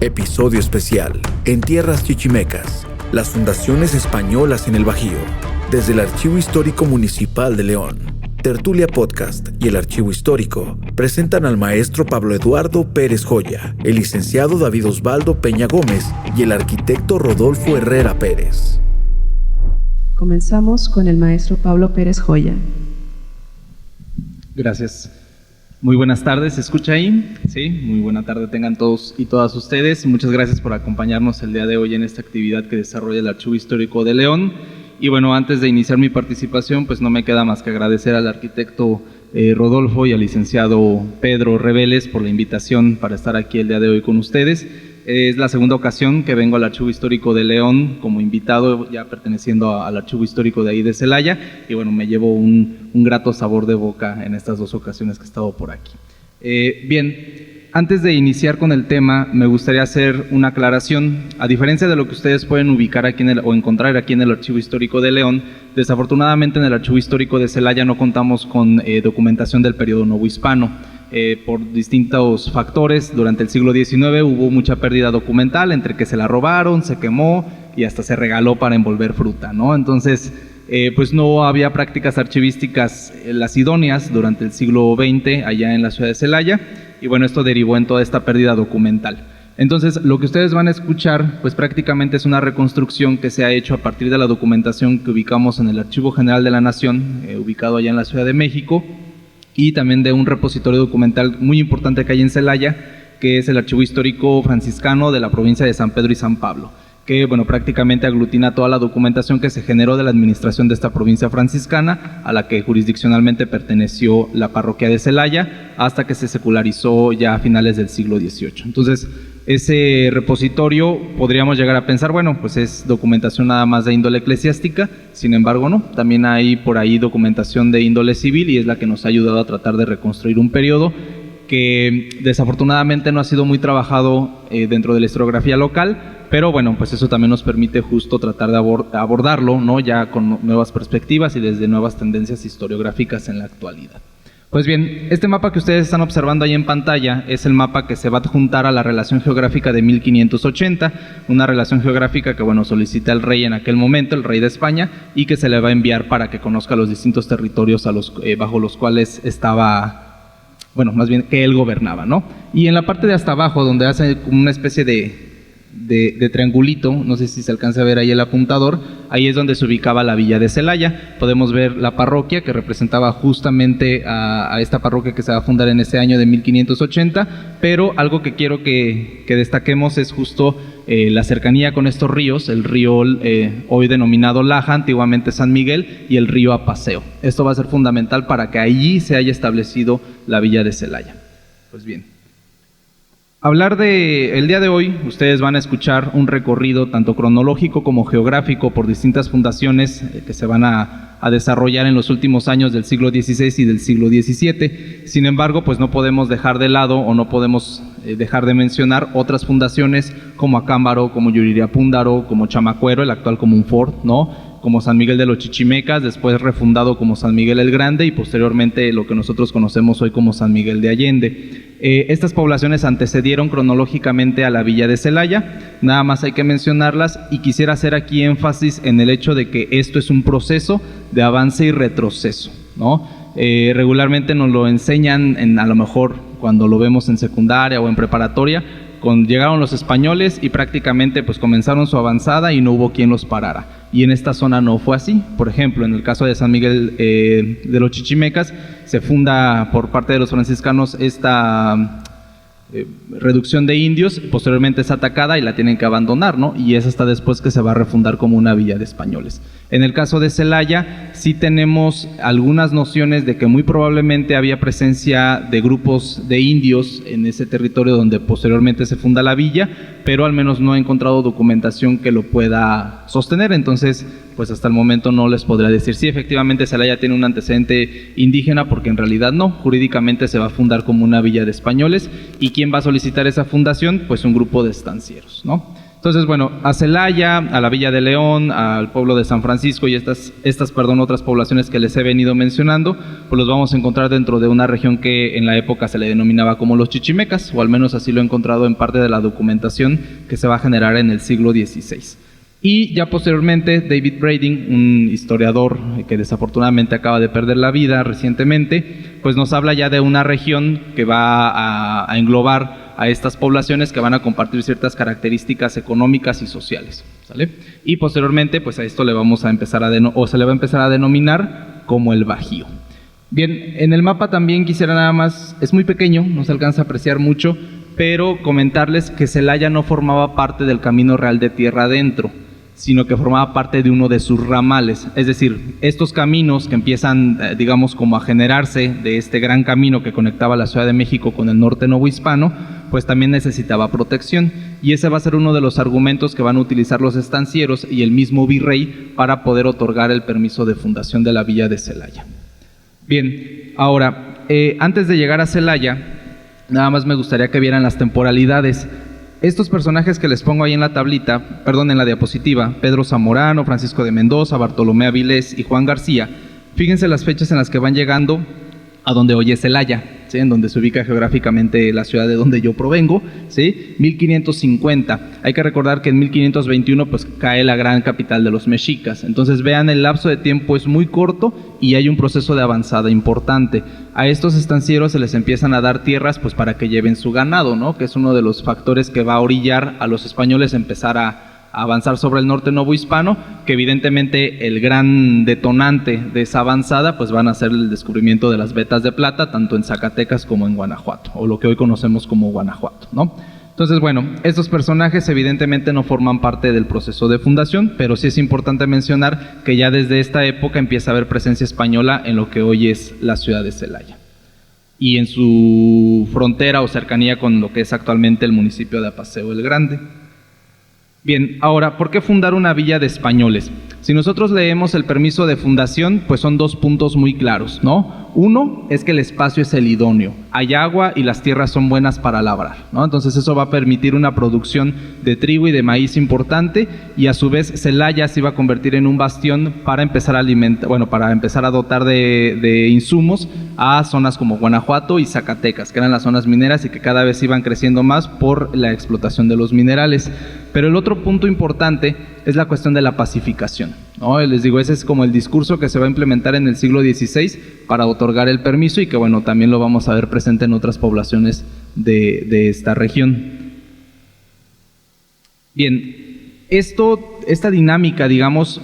Episodio especial, en tierras chichimecas, las fundaciones españolas en el Bajío, desde el Archivo Histórico Municipal de León. Tertulia Podcast y el Archivo Histórico presentan al maestro Pablo Eduardo Pérez Joya, el licenciado David Osvaldo Peña Gómez y el arquitecto Rodolfo Herrera Pérez. Comenzamos con el maestro Pablo Pérez Joya. Gracias. Muy buenas tardes, ¿se escucha ahí? Sí, muy buena tarde tengan todos y todas ustedes. Muchas gracias por acompañarnos el día de hoy en esta actividad que desarrolla el Archivo Histórico de León. Y bueno, antes de iniciar mi participación, pues no me queda más que agradecer al arquitecto Rodolfo y al licenciado Pedro Reveles por la invitación para estar aquí el día de hoy con ustedes. Es la segunda ocasión que vengo al Archivo Histórico de León como invitado, ya perteneciendo al Archivo Histórico de ahí de Celaya, y bueno, me llevo un grato sabor de boca en estas dos ocasiones que he estado por aquí. Bien, antes de iniciar con el tema, me gustaría hacer una aclaración. A diferencia de lo que ustedes pueden ubicar aquí o encontrar aquí en el Archivo Histórico de León, desafortunadamente en el Archivo Histórico de Celaya no contamos con documentación del periodo novohispano. Por distintos factores, durante el siglo XIX hubo mucha pérdida documental, entre que se la robaron, se quemó y hasta se regaló para envolver fruta, ¿no? Entonces, pues no había prácticas archivísticas las idóneas durante el siglo XX allá en la ciudad de Celaya, y bueno, esto derivó en toda esta pérdida documental. Entonces, lo que ustedes van a escuchar, pues prácticamente es una reconstrucción que se ha hecho a partir de la documentación que ubicamos en el Archivo General de la Nación, ubicado allá en la Ciudad de México, y también de un repositorio documental muy importante que hay en Celaya, que es el Archivo Histórico Franciscano de la provincia de San Pedro y San Pablo, que bueno, prácticamente aglutina toda la documentación que se generó de la administración de esta provincia franciscana, a la que jurisdiccionalmente perteneció la parroquia de Celaya, hasta que se secularizó ya a finales del siglo XVIII. Entonces, ese repositorio podríamos llegar a pensar, bueno, pues es documentación nada más de índole eclesiástica, sin embargo no, también hay por ahí documentación de índole civil y es la que nos ha ayudado a tratar de reconstruir un periodo que desafortunadamente no ha sido muy trabajado dentro de la historiografía local, pero bueno, pues eso también nos permite justo tratar de abordarlo, ¿no? Ya con nuevas perspectivas y desde nuevas tendencias historiográficas en la actualidad. Pues bien, este mapa que ustedes están observando ahí en pantalla es el mapa que se va a adjuntar a la relación geográfica de 1580, una relación geográfica que, bueno, solicita el rey en aquel momento, el rey de España, y que se le va a enviar para que conozca los distintos territorios bajo los cuales estaba, bueno, más bien que él gobernaba, ¿no? Y en la parte de hasta abajo, donde hace como una especie de triangulito, no sé si se alcanza a ver ahí el apuntador, ahí es donde se ubicaba la villa de Celaya. Podemos ver la parroquia que representaba justamente a esta parroquia que se va a fundar en ese año de 1580, pero algo que quiero que destaquemos es justo la cercanía con estos ríos, el río hoy denominado Laja, antiguamente San Miguel, y el río Apaseo. Esto va a ser fundamental para que allí se haya establecido la villa de Celaya. Pues bien, el día de hoy, ustedes van a escuchar un recorrido tanto cronológico como geográfico por distintas fundaciones que se van a desarrollar en los últimos años del siglo XVI y del siglo XVII. Sin embargo, pues no podemos dejar de lado o no podemos dejar de mencionar otras fundaciones como Acámbaro, como Yuriria-Púndaro, como Chamacuero, el actual Comunfort, ¿no? Como San Miguel de los Chichimecas, después refundado como San Miguel el Grande y posteriormente lo que nosotros conocemos hoy como San Miguel de Allende. Estas poblaciones antecedieron cronológicamente a la villa de Celaya, nada más hay que mencionarlas y quisiera hacer aquí énfasis en el hecho de que esto es un proceso de avance y retroceso, ¿no? Regularmente nos lo enseñan a lo mejor cuando lo vemos en secundaria o en preparatoria. Llegaron los españoles y prácticamente pues comenzaron su avanzada y no hubo quien los parara. Y en esta zona no fue así. Por ejemplo, en el caso de San Miguel de los Chichimecas, se funda por parte de los franciscanos esta reducción de indios, posteriormente es atacada y la tienen que abandonar, ¿no? Y es hasta después que se va a refundar como una villa de españoles. En el caso de Celaya, sí tenemos algunas nociones de que muy probablemente había presencia de grupos de indios en ese territorio donde posteriormente se funda la villa, pero al menos no he encontrado documentación que lo pueda sostener. Entonces, pues hasta el momento no les podría decir si efectivamente Celaya tiene un antecedente indígena, porque en realidad no, jurídicamente se va a fundar como una villa de españoles. ¿Y quién va a solicitar esa fundación? Pues un grupo de estancieros, ¿no? Entonces, bueno, a Celaya, a la Villa de León, al pueblo de San Francisco y otras poblaciones que les he venido mencionando, pues los vamos a encontrar dentro de una región que en la época se le denominaba como los chichimecas, o al menos así lo he encontrado en parte de la documentación que se va a generar en el siglo XVI. Y ya posteriormente, David Brading, un historiador que desafortunadamente acaba de perder la vida recientemente, pues nos habla ya de una región que va a englobar a estas poblaciones que van a compartir ciertas características económicas y sociales, ¿sale? Y posteriormente, pues a esto le vamos a empezar se le va a empezar a denominar como el Bajío. Bien, en el mapa también quisiera nada más, es muy pequeño, no se alcanza a apreciar mucho, pero comentarles que Celaya no formaba parte del Camino Real de Tierra Adentro, sino que formaba parte de uno de sus ramales. Es decir, estos caminos que empiezan, digamos, como a generarse de este gran camino que conectaba la Ciudad de México con el norte novohispano, pues también necesitaba protección. Y ese va a ser uno de los argumentos que van a utilizar los estancieros y el mismo virrey para poder otorgar el permiso de fundación de la villa de Celaya. Bien, ahora, antes de llegar a Celaya, nada más me gustaría que vieran las temporalidades. Estos personajes que les pongo ahí en la tablita, en la diapositiva, Pedro Zamorano, Francisco de Mendoza, Bartolomé Avilés y Juan García, fíjense las fechas en las que van llegando a donde hoy es Celaya, ¿sí? En donde se ubica geográficamente la ciudad de donde yo provengo, ¿sí? 1550. Hay que recordar que en 1521 pues cae la gran capital de los mexicas. Entonces vean, el lapso de tiempo es muy corto y hay un proceso de avanzada importante. A estos estancieros se les empiezan a dar tierras pues para que lleven su ganado, ¿no? Que es uno de los factores que va a orillar a los españoles a empezar a avanzar sobre el norte novohispano, que evidentemente el gran detonante de esa avanzada pues van a ser el descubrimiento de las vetas de plata, tanto en Zacatecas como en Guanajuato, o lo que hoy conocemos como Guanajuato, ¿no? Entonces, bueno, estos personajes evidentemente no forman parte del proceso de fundación, pero sí es importante mencionar que ya desde esta época empieza a haber presencia española en lo que hoy es la ciudad de Celaya y en su frontera o cercanía con lo que es actualmente el municipio de Apaseo el Grande. Bien, ahora, ¿por qué fundar una villa de españoles? Si nosotros leemos el permiso de fundación, pues son dos puntos muy claros, ¿no? Uno es que el espacio es el idóneo, hay agua y las tierras son buenas para labrar, ¿no? Entonces eso va a permitir una producción de trigo y de maíz importante, y a su vez Celaya se iba a convertir en un bastión para empezar a para empezar a dotar de insumos a zonas como Guanajuato y Zacatecas, que eran las zonas mineras y que cada vez iban creciendo más por la explotación de los minerales. Pero el otro punto importante es la cuestión de la pacificación, ¿no? Les digo, ese es como el discurso que se va a implementar en el siglo XVI para otorgar el permiso, y que bueno, también lo vamos a ver presente en otras poblaciones de esta región. Bien, esta dinámica, digamos,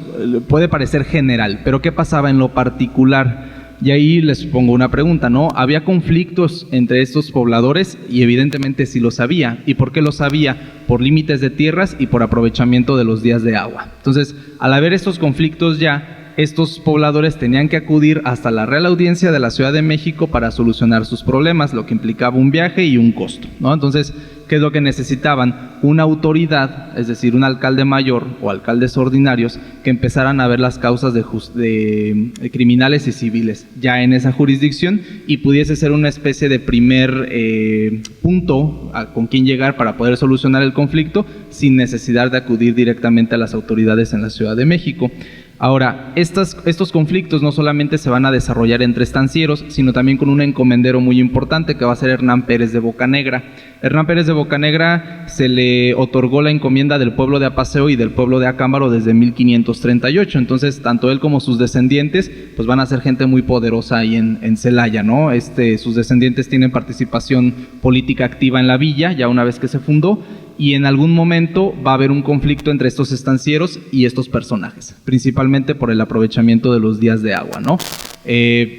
puede parecer general, pero ¿qué pasaba en lo particular? Y ahí les pongo una pregunta, ¿no? ¿Había conflictos entre estos pobladores? Y evidentemente sí los había. ¿Y por qué los había? Por límites de tierras y por aprovechamiento de los días de agua. Entonces, al haber estos conflictos ya, estos pobladores tenían que acudir hasta la Real Audiencia de la Ciudad de México para solucionar sus problemas, lo que implicaba un viaje y un costo, ¿no? Entonces, ¿qué es lo que necesitaban? Una autoridad, es decir, un alcalde mayor o alcaldes ordinarios que empezaran a ver las causas de criminales y civiles ya en esa jurisdicción, y pudiese ser una especie de primer punto con quien llegar para poder solucionar el conflicto sin necesidad de acudir directamente a las autoridades en la Ciudad de México. Ahora, estos conflictos no solamente se van a desarrollar entre estancieros, sino también con un encomendero muy importante que va a ser Hernán Pérez de Bocanegra. Hernán Pérez de Bocanegra se le otorgó la encomienda del pueblo de Apaseo y del pueblo de Acámbaro desde 1538, entonces tanto él como sus descendientes pues van a ser gente muy poderosa ahí en Celaya, ¿no? Sus descendientes tienen participación política activa en la villa ya una vez que se fundó, y en algún momento va a haber un conflicto entre estos estancieros y estos personajes, principalmente por el aprovechamiento de los días de agua, ¿no?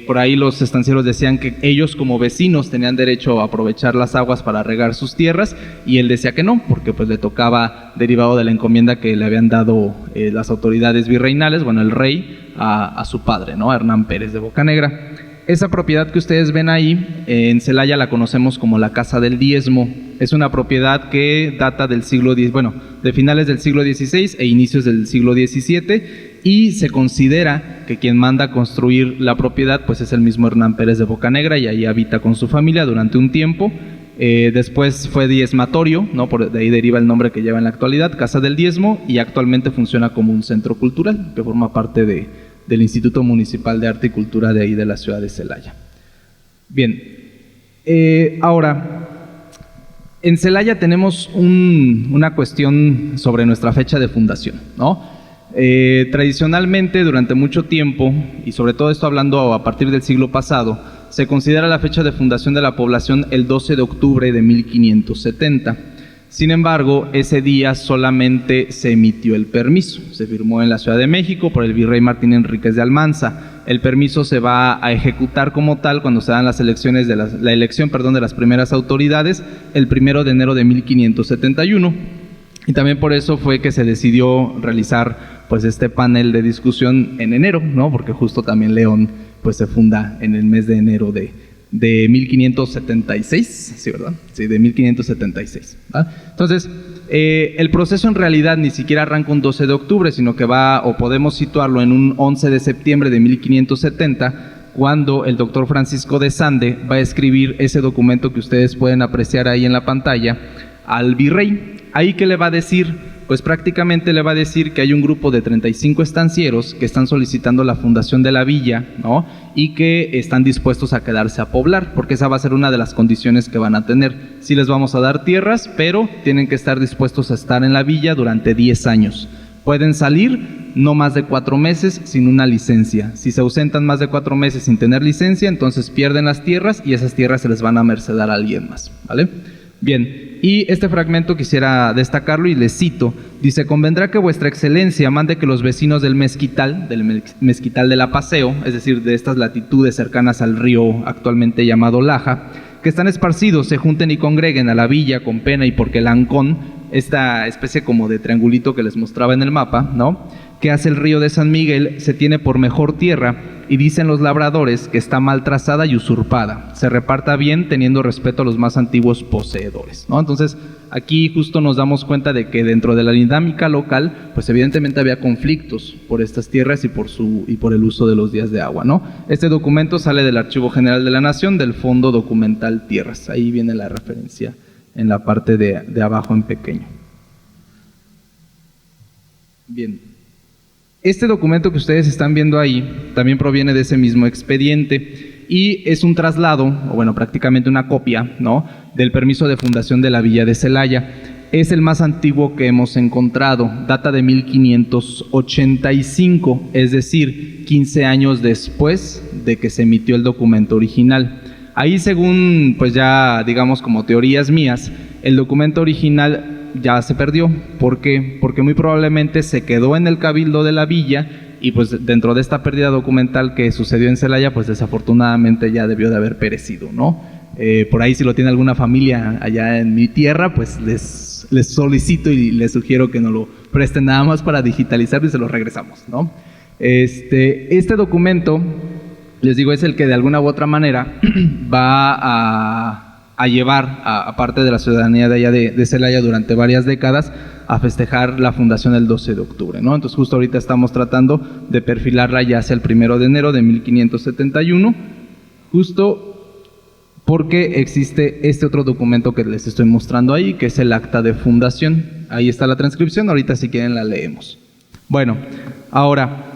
Por ahí los estancieros decían que ellos como vecinos tenían derecho a aprovechar las aguas para regar sus tierras, y él decía que no, porque pues le tocaba, derivado de la encomienda que le habían dado las autoridades virreinales, el rey, a su padre, ¿no? A Hernán Pérez de Bocanegra. Esa propiedad que ustedes ven ahí, en Celaya la conocemos como la Casa del Diezmo. Es una propiedad que data del de finales del siglo XVI e inicios del siglo XVII, y se considera que quien manda a construir la propiedad pues es el mismo Hernán Pérez de Bocanegra, y ahí habita con su familia durante un tiempo. Después fue diezmatorio, ¿no? De ahí deriva el nombre que lleva en la actualidad, Casa del Diezmo, y actualmente funciona como un centro cultural que forma parte del Instituto Municipal de Arte y Cultura de ahí de la ciudad de Celaya. Bien, ahora, en Celaya tenemos una cuestión sobre nuestra fecha de fundación, ¿no? Tradicionalmente, durante mucho tiempo, y sobre todo esto hablando a partir del siglo pasado, se considera la fecha de fundación de la población el 12 de octubre de 1570. Sin embargo, ese día solamente se emitió el permiso. Se firmó en la Ciudad de México por el virrey Martín Enríquez de Almanza. El permiso se va a ejecutar como tal cuando se dan las elecciones la elección de las primeras autoridades el 1 de enero de 1571. Y también por eso fue que se decidió realizar pues este panel de discusión en enero, ¿no? Porque justo también León pues se funda en el mes de enero de 1576, ¿sí, verdad? Sí, de 1576. ¿verdad? Entonces, el proceso en realidad ni siquiera arranca un 12 de octubre, sino que podemos situarlo en un 11 de septiembre de 1570, cuando el doctor Francisco de Sande va a escribir ese documento que ustedes pueden apreciar ahí en la pantalla al virrey. ¿Ahí qué le va a decir? Pues prácticamente le va a decir que hay un grupo de 35 estancieros que están solicitando la fundación de la villa, ¿no? Y que están dispuestos a quedarse a poblar, porque esa va a ser una de las condiciones que van a tener. Sí les vamos a dar tierras, pero tienen que estar dispuestos a estar en la villa durante 10 años. Pueden salir no más de 4 meses sin una licencia. Si se ausentan más de 4 meses sin tener licencia, entonces pierden las tierras y esas tierras se les van a mercedar a alguien más, ¿vale? Bien, y este fragmento quisiera destacarlo y les cito. Dice: convendrá que vuestra excelencia mande que los vecinos del Mezquital de la Paseo, es decir, de estas latitudes cercanas al río actualmente llamado Laja, que están esparcidos, se junten y congreguen a la villa con pena y porque el Ancón, esta especie como de triangulito que les mostraba en el mapa, ¿no?, que hace el río de San Miguel, se tiene por mejor tierra, y dicen los labradores que está mal trazada y usurpada, se reparta bien teniendo respeto a los más antiguos poseedores, ¿no? Entonces, aquí justo nos damos cuenta de que dentro de la dinámica local, pues evidentemente había conflictos por estas tierras y por el uso de los días de agua, ¿no? Este documento sale del Archivo General de la Nación, del Fondo Documental Tierras. Ahí viene la referencia en la parte de abajo en pequeño. Bien. Este documento que ustedes están viendo ahí también proviene de ese mismo expediente y es un traslado, o bueno, prácticamente una copia, ¿no?, del permiso de fundación de la villa de Celaya. Es el más antiguo que hemos encontrado, data de 1585, es decir, 15 años después de que se emitió el documento original. Ahí, según, pues ya digamos como teorías mías, el documento original ya se perdió. ¿Por qué? Porque muy probablemente se quedó en el cabildo de la villa y pues dentro de esta pérdida documental que sucedió en Celaya, pues desafortunadamente ya debió de haber perecido, ¿no? Por ahí si lo tiene alguna familia allá en mi tierra, pues les solicito y les sugiero que nos lo presten nada más para digitalizarlo y se lo regresamos, ¿no? Este documento, les digo, es el que de alguna u otra manera va a llevar a parte de la ciudadanía de allá de Celaya durante varias décadas a festejar la fundación el 12 de octubre, ¿no? Entonces justo ahorita estamos tratando de perfilarla ya hacia el 1 de enero de 1571, justo porque existe este otro documento que les estoy mostrando ahí, que es el acta de fundación. Ahí está la transcripción, ahorita si quieren la leemos. Bueno, ahora,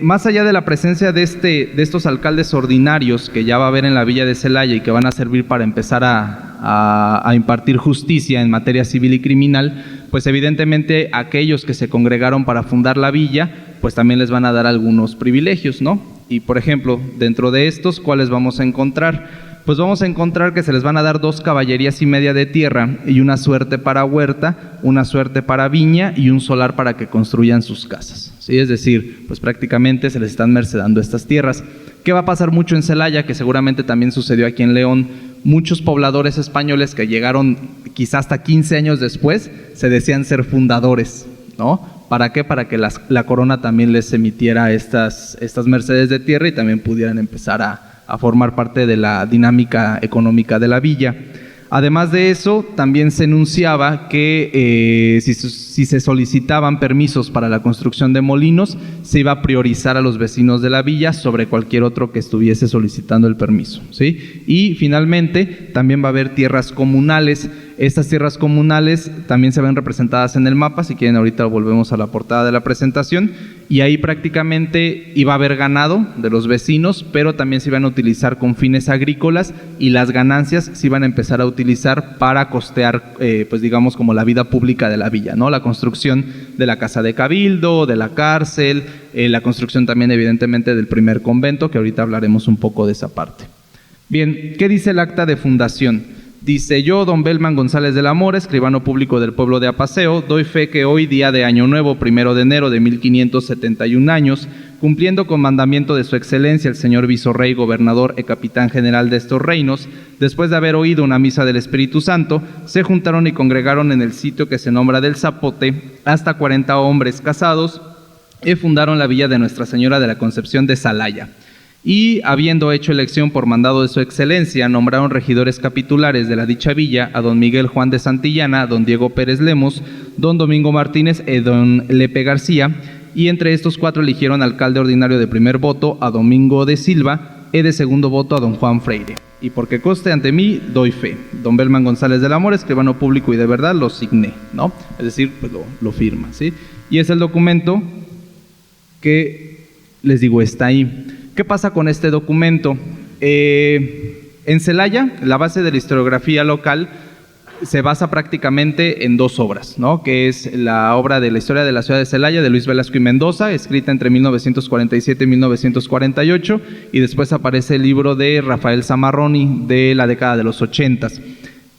más allá de la presencia de estos alcaldes ordinarios que ya va a haber en la villa de Celaya y que van a servir para empezar a impartir justicia en materia civil y criminal, pues evidentemente aquellos que se congregaron para fundar la villa, pues también les van a dar algunos privilegios, ¿no? Y por ejemplo, dentro de estos, ¿cuáles vamos a encontrar? Pues vamos a encontrar que se les van a dar 2 caballerías y media de tierra y una suerte para huerta, una suerte para viña y un solar para que construyan sus casas, ¿sí? Es decir, pues prácticamente se les están mercedando estas tierras. ¿Qué va a pasar mucho en Celaya? Que seguramente también sucedió aquí en León. Muchos pobladores españoles que llegaron quizás hasta 15 años después se decían ser fundadores, ¿no? ¿Para qué? Para que la corona también les emitiera estas mercedes de tierra y también pudieran empezar a formar parte de la dinámica económica de la villa. Además de eso, también se enunciaba que si si se solicitaban permisos para la construcción de molinos, se iba a priorizar a los vecinos de la villa sobre cualquier otro que estuviese solicitando el permiso, ¿sí? Y finalmente también va a haber tierras comunales. Estas tierras comunales también se ven representadas en el mapa, si quieren ahorita volvemos a la portada de la presentación, y ahí prácticamente iba a haber ganado de los vecinos, pero también se iban a utilizar con fines agrícolas y las ganancias se iban a empezar a utilizar para costear, pues digamos como la vida pública de la villa, ¿no? La construcción de la casa de cabildo, de la cárcel, la construcción también evidentemente del primer convento, que ahorita hablaremos un poco de esa parte. Bien, ¿qué dice el acta de fundación? Dice: yo, don Belman González de la Mora, escribano público del pueblo de Apaseo, doy fe que hoy, día de Año Nuevo, 1 de enero de 1571 años, cumpliendo con mandamiento de su excelencia el señor visorrey, gobernador y capitán general de estos reinos, después de haber oído una misa del Espíritu Santo, se juntaron y congregaron en el sitio que se nombra del Zapote, hasta 40 hombres casados, y fundaron la villa de Nuestra Señora de la Concepción de Celaya. Y, habiendo hecho elección por mandado de su excelencia, nombraron regidores capitulares de la dicha villa a don Miguel Juan de Santillana, don Diego Pérez Lemos, don Domingo Martínez y don Lepe García, y entre estos 4 eligieron alcalde ordinario de primer voto a Domingo de Silva y de segundo voto a don Juan Freire. Y porque conste ante mí, doy fe. Don Belman González de la Mora, escribano público y de verdad, lo signé, ¿no? Es decir, pues lo firma, ¿sí? Y es el documento que, les digo, está ahí. ¿Qué pasa con este documento? En Celaya, la base de la historiografía local se basa prácticamente en 2 obras, ¿no? Que es la obra de la historia de la ciudad de Celaya de Luis Velasco y Mendoza, escrita entre 1947 y 1948, y después aparece el libro de Rafael Zamarroni de la década de los 80.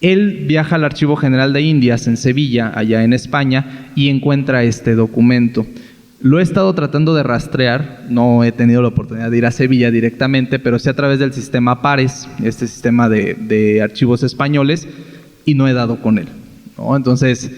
Él viaja al Archivo General de Indias en Sevilla, allá en España, y encuentra este documento. Lo he estado tratando de rastrear, no he tenido la oportunidad de ir a Sevilla directamente, pero sí a través del sistema PARES, este sistema de archivos españoles, y no he dado con él, ¿no? Entonces,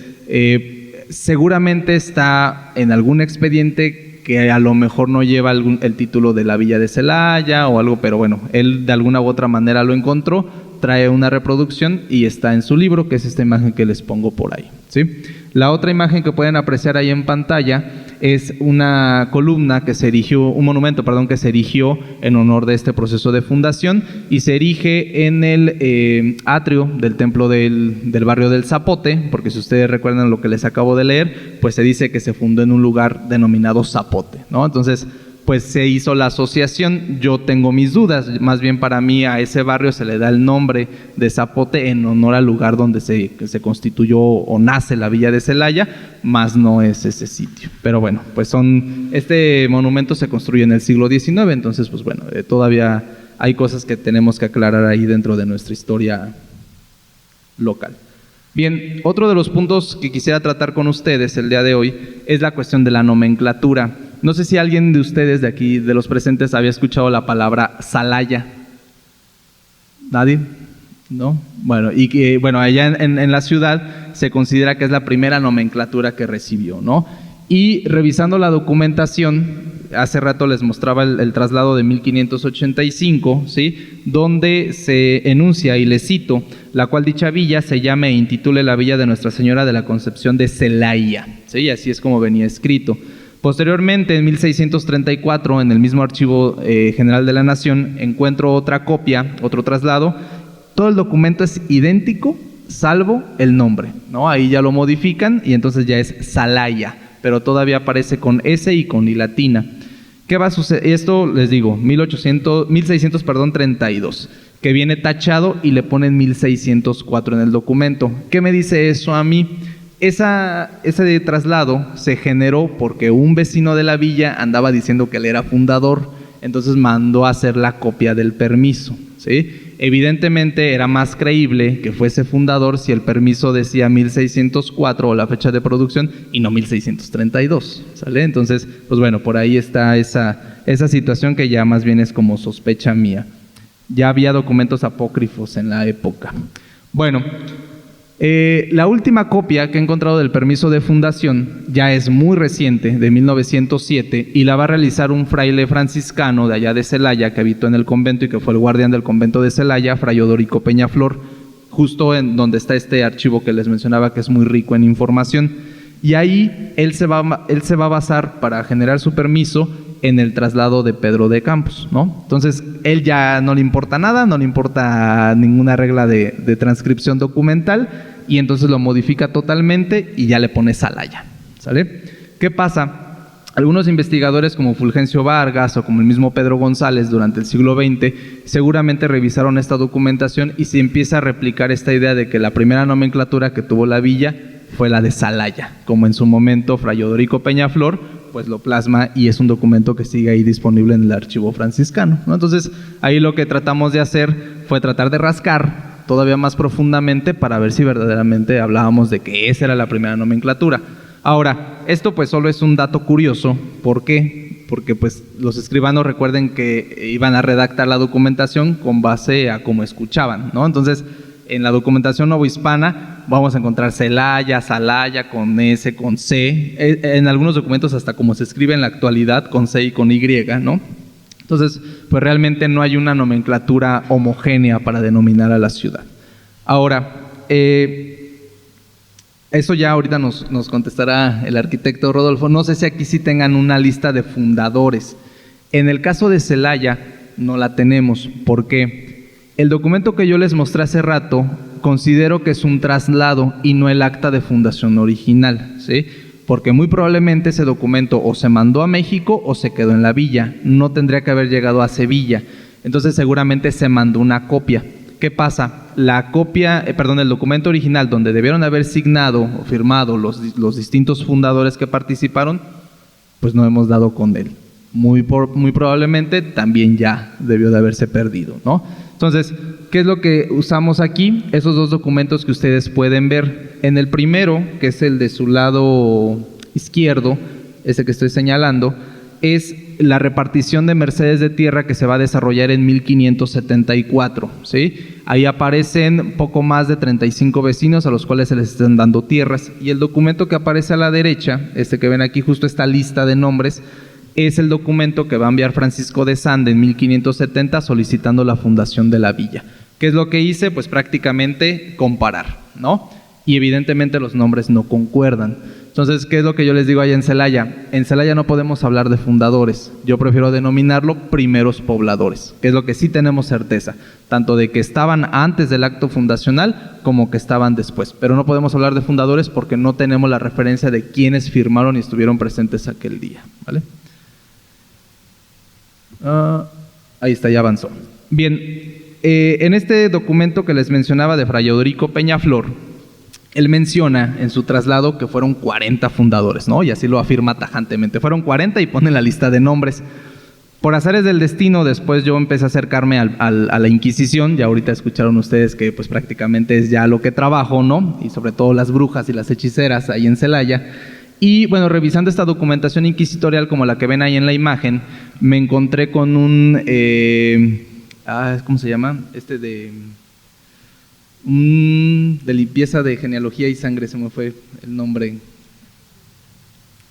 seguramente está en algún expediente que a lo mejor no lleva el título de la villa de Celaya o algo, pero bueno, él de alguna u otra manera lo encontró, trae una reproducción y está en su libro, que es esta imagen que les pongo por ahí, ¿sí? La otra imagen que pueden apreciar ahí en pantalla es una columna que se erigió, un monumento, perdón, que se erigió en honor de este proceso de fundación, y se erige en el atrio del templo del barrio del Zapote, porque si ustedes recuerdan lo que les acabo de leer, pues se dice que se fundó en un lugar denominado Zapote, ¿no? Entonces, pues se hizo la asociación. Yo tengo mis dudas, más bien para mí a ese barrio se le da el nombre de Zapote en honor al lugar donde se constituyó o nace la villa de Celaya, más no es ese sitio. Pero bueno, pues este monumento se construye en el siglo XIX, entonces pues bueno, todavía hay cosas que tenemos que aclarar ahí dentro de nuestra historia local. Bien, otro de los puntos que quisiera tratar con ustedes el día de hoy es la cuestión de la nomenclatura. No sé si alguien de ustedes de aquí, de los presentes, había escuchado la palabra Celaya. ¿Nadie? ¿No? Bueno, y que allá en la ciudad se considera que es la primera nomenclatura que recibió, ¿no? Y revisando la documentación, hace rato les mostraba el traslado de 1585, ¿sí? Donde se enuncia, y les cito, la cual dicha villa se llame e intitule la villa de Nuestra Señora de la Concepción de Celaya, ¿sí? Así es como venía escrito. Posteriormente, en 1634, en el mismo Archivo General de la Nación, encuentro otra copia, otro traslado. Todo el documento es idéntico, salvo el nombre, ¿no? Ahí ya lo modifican y entonces ya es Celaya, pero todavía aparece con S y con I latina. ¿Qué va a suceder? Esto les digo, 1632, que viene tachado y le ponen 1604 en el documento. ¿Qué me dice eso a mí? Ese traslado se generó porque un vecino de la villa andaba diciendo que él era fundador, entonces mandó a hacer la copia del permiso, ¿sí? Evidentemente era más creíble que fuese fundador si el permiso decía 1604 o la fecha de producción y no 1632, ¿sale? Entonces, pues bueno, por ahí está esa situación que ya más bien es como sospecha mía. Ya había documentos apócrifos en la época. Bueno, la última copia que he encontrado del permiso de fundación ya es muy reciente, de 1907, y la va a realizar un fraile franciscano de allá de Celaya, que habitó en el convento y que fue el guardián del convento de Celaya, Fray Odorico Peñaflor, justo en donde está este archivo que les mencionaba, que es muy rico en información. Y ahí él se va a basar para generar su permiso en el traslado de Pedro de Campos, ¿no? Entonces, él ya no le importa nada, no le importa ninguna regla de transcripción documental, y entonces lo modifica totalmente y ya le pone Celaya, ¿sale? ¿Qué pasa? Algunos investigadores como Fulgencio Vargas o como el mismo Pedro González durante el siglo XX seguramente revisaron esta documentación y se empieza a replicar esta idea de que la primera nomenclatura que tuvo la villa fue la de Celaya, como en su momento Fray Odorico Peñaflor pues lo plasma, y es un documento que sigue ahí disponible en el archivo franciscano, ¿no? Entonces ahí lo que tratamos de hacer fue tratar de rascar todavía más profundamente para ver si verdaderamente hablábamos de que esa era la primera nomenclatura. Ahora, esto pues solo es un dato curioso. ¿Por qué? Porque pues los escribanos, recuerden que iban a redactar la documentación con base a cómo escuchaban, ¿no? Entonces, en la documentación novohispana vamos a encontrar Celaya, Salaya, con S, con C, en algunos documentos hasta como se escribe en la actualidad, con C y con Y, ¿no? Entonces, pues realmente no hay una nomenclatura homogénea para denominar a la ciudad. Ahora, eso ya ahorita nos contestará el arquitecto Rodolfo. No sé si aquí sí tengan una lista de fundadores. En el caso de Celaya no la tenemos. ¿Por qué? El documento que yo les mostré hace rato considero que es un traslado y no el acta de fundación original, ¿sí? Porque muy probablemente ese documento o se mandó a México o se quedó en la villa. No tendría que haber llegado a Sevilla. Entonces seguramente se mandó una copia. ¿Qué pasa? La copia, el documento original donde debieron haber signado o firmado los distintos fundadores que participaron, pues no hemos dado con él. Muy probablemente también ya debió de haberse perdido, ¿no? Entonces, ¿qué es lo que usamos aquí? Esos dos documentos que ustedes pueden ver. En el primero, que es el de su lado izquierdo, ese que estoy señalando, es la repartición de mercedes de tierra que se va a desarrollar en 1574, ¿sí? Ahí aparecen poco más de 35 vecinos a los cuales se les están dando tierras, y el documento que aparece a la derecha, este que ven aquí, justo esta lista de nombres, es el documento que va a enviar Francisco de Sande en 1570 solicitando la fundación de la villa. ¿Qué es lo que hice? Pues prácticamente comparar, ¿no? Y evidentemente los nombres no concuerdan. Entonces, ¿qué es lo que yo les digo allá en Celaya? En Celaya no podemos hablar de fundadores. Yo prefiero denominarlo primeros pobladores, que es lo que sí tenemos certeza, tanto de que estaban antes del acto fundacional como que estaban después. Pero no podemos hablar de fundadores porque no tenemos la referencia de quiénes firmaron y estuvieron presentes aquel día, ¿vale? Ahí está, ya avanzó. Bien, en este documento que les mencionaba de Fray Odorico Peñaflor, él menciona en su traslado que fueron 40 fundadores, ¿no? Y así lo afirma tajantemente. Fueron 40 y pone la lista de nombres. Por azares del destino, después yo empecé a acercarme a la Inquisición. Ya ahorita escucharon ustedes que pues prácticamente es ya lo que trabajo, ¿no? Y sobre todo las brujas y las hechiceras ahí en Celaya. Y bueno, revisando esta documentación inquisitorial como la que ven ahí en la imagen, me encontré con un, ¿cómo se llama? De limpieza de genealogía y sangre, se me fue el nombre.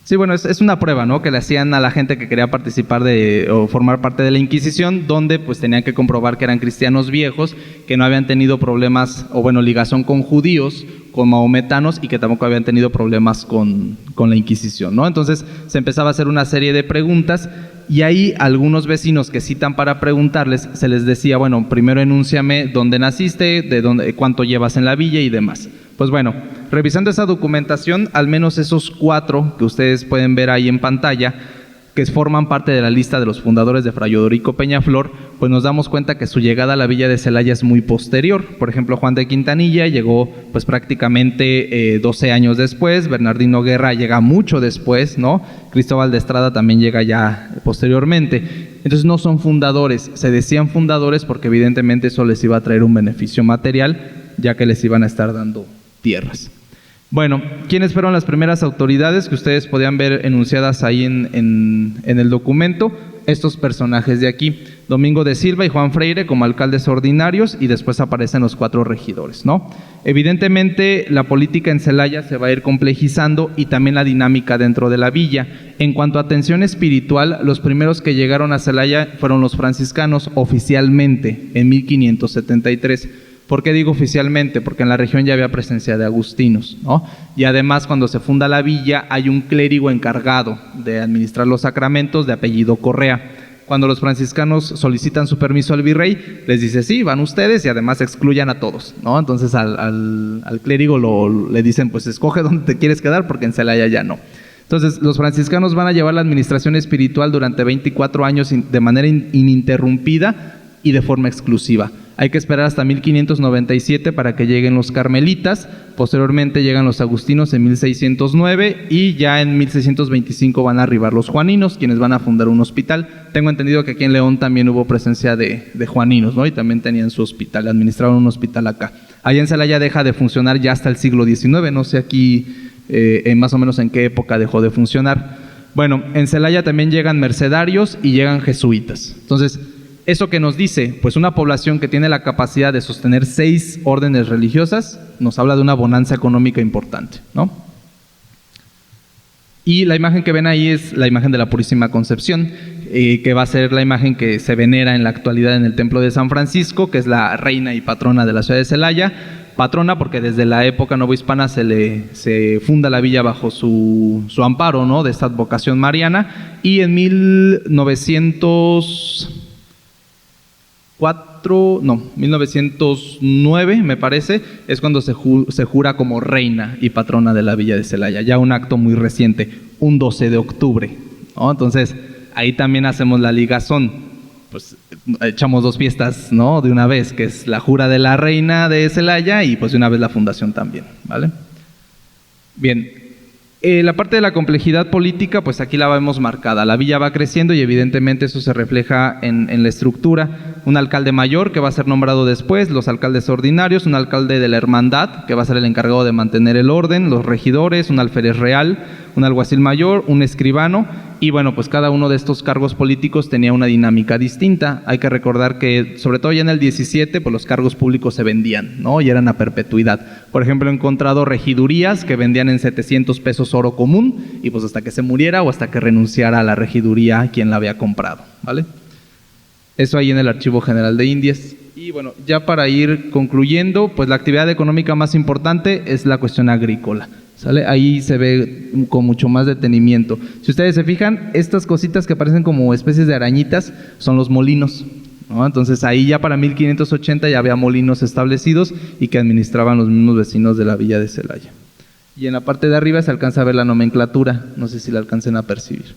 Sí, bueno, es una prueba, ¿no? Que le hacían a la gente que quería participar o formar parte de la Inquisición, donde pues tenían que comprobar que eran cristianos viejos, que no habían tenido problemas, o bueno, ligación con judíos, con mahometanos, y que tampoco habían tenido problemas con la Inquisición, ¿no? Entonces se empezaba a hacer una serie de preguntas, y ahí algunos vecinos que citan para preguntarles, se les decía, bueno, primero enúnciame dónde naciste, cuánto llevas en la villa y demás. Pues bueno, revisando esa documentación, al menos esos 4 que ustedes pueden ver ahí en pantalla, que forman parte de la lista de los fundadores de Fray Odorico Peñaflor, pues nos damos cuenta que su llegada a la villa de Celaya es muy posterior. Por ejemplo, Juan de Quintanilla llegó pues prácticamente 12 años después, Bernardino Guerra llega mucho después, ¿no? Cristóbal de Estrada también llega ya posteriormente. Entonces no son fundadores, se decían fundadores porque evidentemente eso les iba a traer un beneficio material, ya que les iban a estar dando tierras. Bueno, ¿quiénes fueron las primeras autoridades que ustedes podían ver enunciadas ahí en el documento? Estos personajes de aquí, Domingo de Silva y Juan Freire como alcaldes ordinarios, y después aparecen los 4 regidores, ¿no? Evidentemente la política en Celaya se va a ir complejizando y también la dinámica dentro de la villa. En cuanto a atención espiritual, los primeros que llegaron a Celaya fueron los franciscanos oficialmente en 1573. ¿Por qué digo oficialmente? Porque en la región ya había presencia de agustinos, ¿no? Y además, cuando se funda la villa, hay un clérigo encargado de administrar los sacramentos de apellido Correa. Cuando los franciscanos solicitan su permiso al virrey, les dice, sí, van ustedes y además excluyan a todos, ¿no? Entonces al clérigo le dicen, pues escoge dónde te quieres quedar porque en Celaya ya no. Entonces los franciscanos van a llevar la administración espiritual durante 24 años de manera ininterrumpida y de forma exclusiva. Hay que esperar hasta 1597 para que lleguen los carmelitas, posteriormente llegan los agustinos en 1609 y ya en 1625 van a arribar los juaninos, quienes van a fundar un hospital. Tengo entendido que aquí en León también hubo presencia de juaninos, ¿no? Y también tenían su hospital, administraban un hospital acá. Allá en Celaya deja de funcionar ya hasta el siglo XIX, no sé aquí más o menos en qué época dejó de funcionar. Bueno, en Celaya también llegan mercedarios y llegan jesuitas. Entonces, ¿eso qué nos dice? Pues una población que tiene la capacidad de sostener 6 órdenes religiosas nos habla de una bonanza económica importante, ¿no? Y la imagen que ven ahí es la imagen de la Purísima Concepción, que va a ser la imagen que se venera en la actualidad en el Templo de San Francisco, que es la reina y patrona de la ciudad de Celaya. Patrona porque desde la época novohispana se funda la villa bajo su amparo, ¿no? De esta advocación mariana, y en 1909, me parece, es cuando se jura como reina y patrona de la villa de Celaya, ya un acto muy reciente, un 12 de octubre, ¿no? Entonces, ahí también hacemos la ligazón, pues echamos 2 fiestas, ¿no? De una vez, que es la jura de la reina de Celaya y pues de una vez la fundación también, ¿vale? Bien. La parte de la complejidad política, pues aquí la vemos marcada. La villa va creciendo y evidentemente eso se refleja en la estructura. Un alcalde mayor que va a ser nombrado después, los alcaldes ordinarios, un alcalde de la hermandad que va a ser el encargado de mantener el orden, los regidores, un alférez real, un alguacil mayor, un escribano y bueno, pues cada uno de estos cargos políticos tenía una dinámica distinta. Hay que recordar que sobre todo ya en el 17 pues los cargos públicos se vendían, ¿no? Y eran a perpetuidad. Por ejemplo, he encontrado regidurías que vendían en 700 pesos oro común y pues hasta que se muriera o hasta que renunciara a la regiduría quien la había comprado, ¿vale? Eso ahí en el Archivo General de Indias. Y bueno, ya para ir concluyendo, pues la actividad económica más importante es la cuestión agrícola, ¿sale? Ahí se ve con mucho más detenimiento. Si ustedes se fijan, estas cositas que parecen como especies de arañitas son los molinos, ¿no? Entonces ahí ya para 1580 ya había molinos establecidos y que administraban los mismos vecinos de la villa de Celaya. Y en la parte de arriba se alcanza a ver la nomenclatura, no sé si la alcancen a percibir.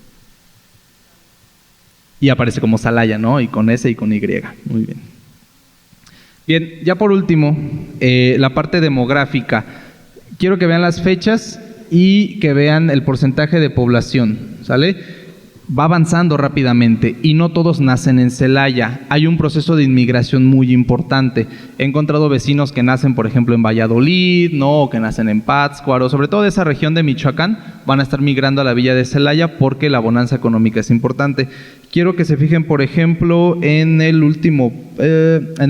Y aparece como Celaya, ¿no? Y con S y con Y. Muy bien. Bien, ya por último, la parte demográfica. Quiero que vean las fechas y que vean el porcentaje de población, ¿sale? Va avanzando rápidamente y no todos nacen en Celaya. Hay un proceso de inmigración muy importante. He encontrado vecinos que nacen, por ejemplo, en Valladolid, ¿no? O que nacen en Pátzcuaro, sobre todo de esa región de Michoacán, van a estar migrando a la villa de Celaya porque la bonanza económica es importante. Quiero que se fijen, por ejemplo, en el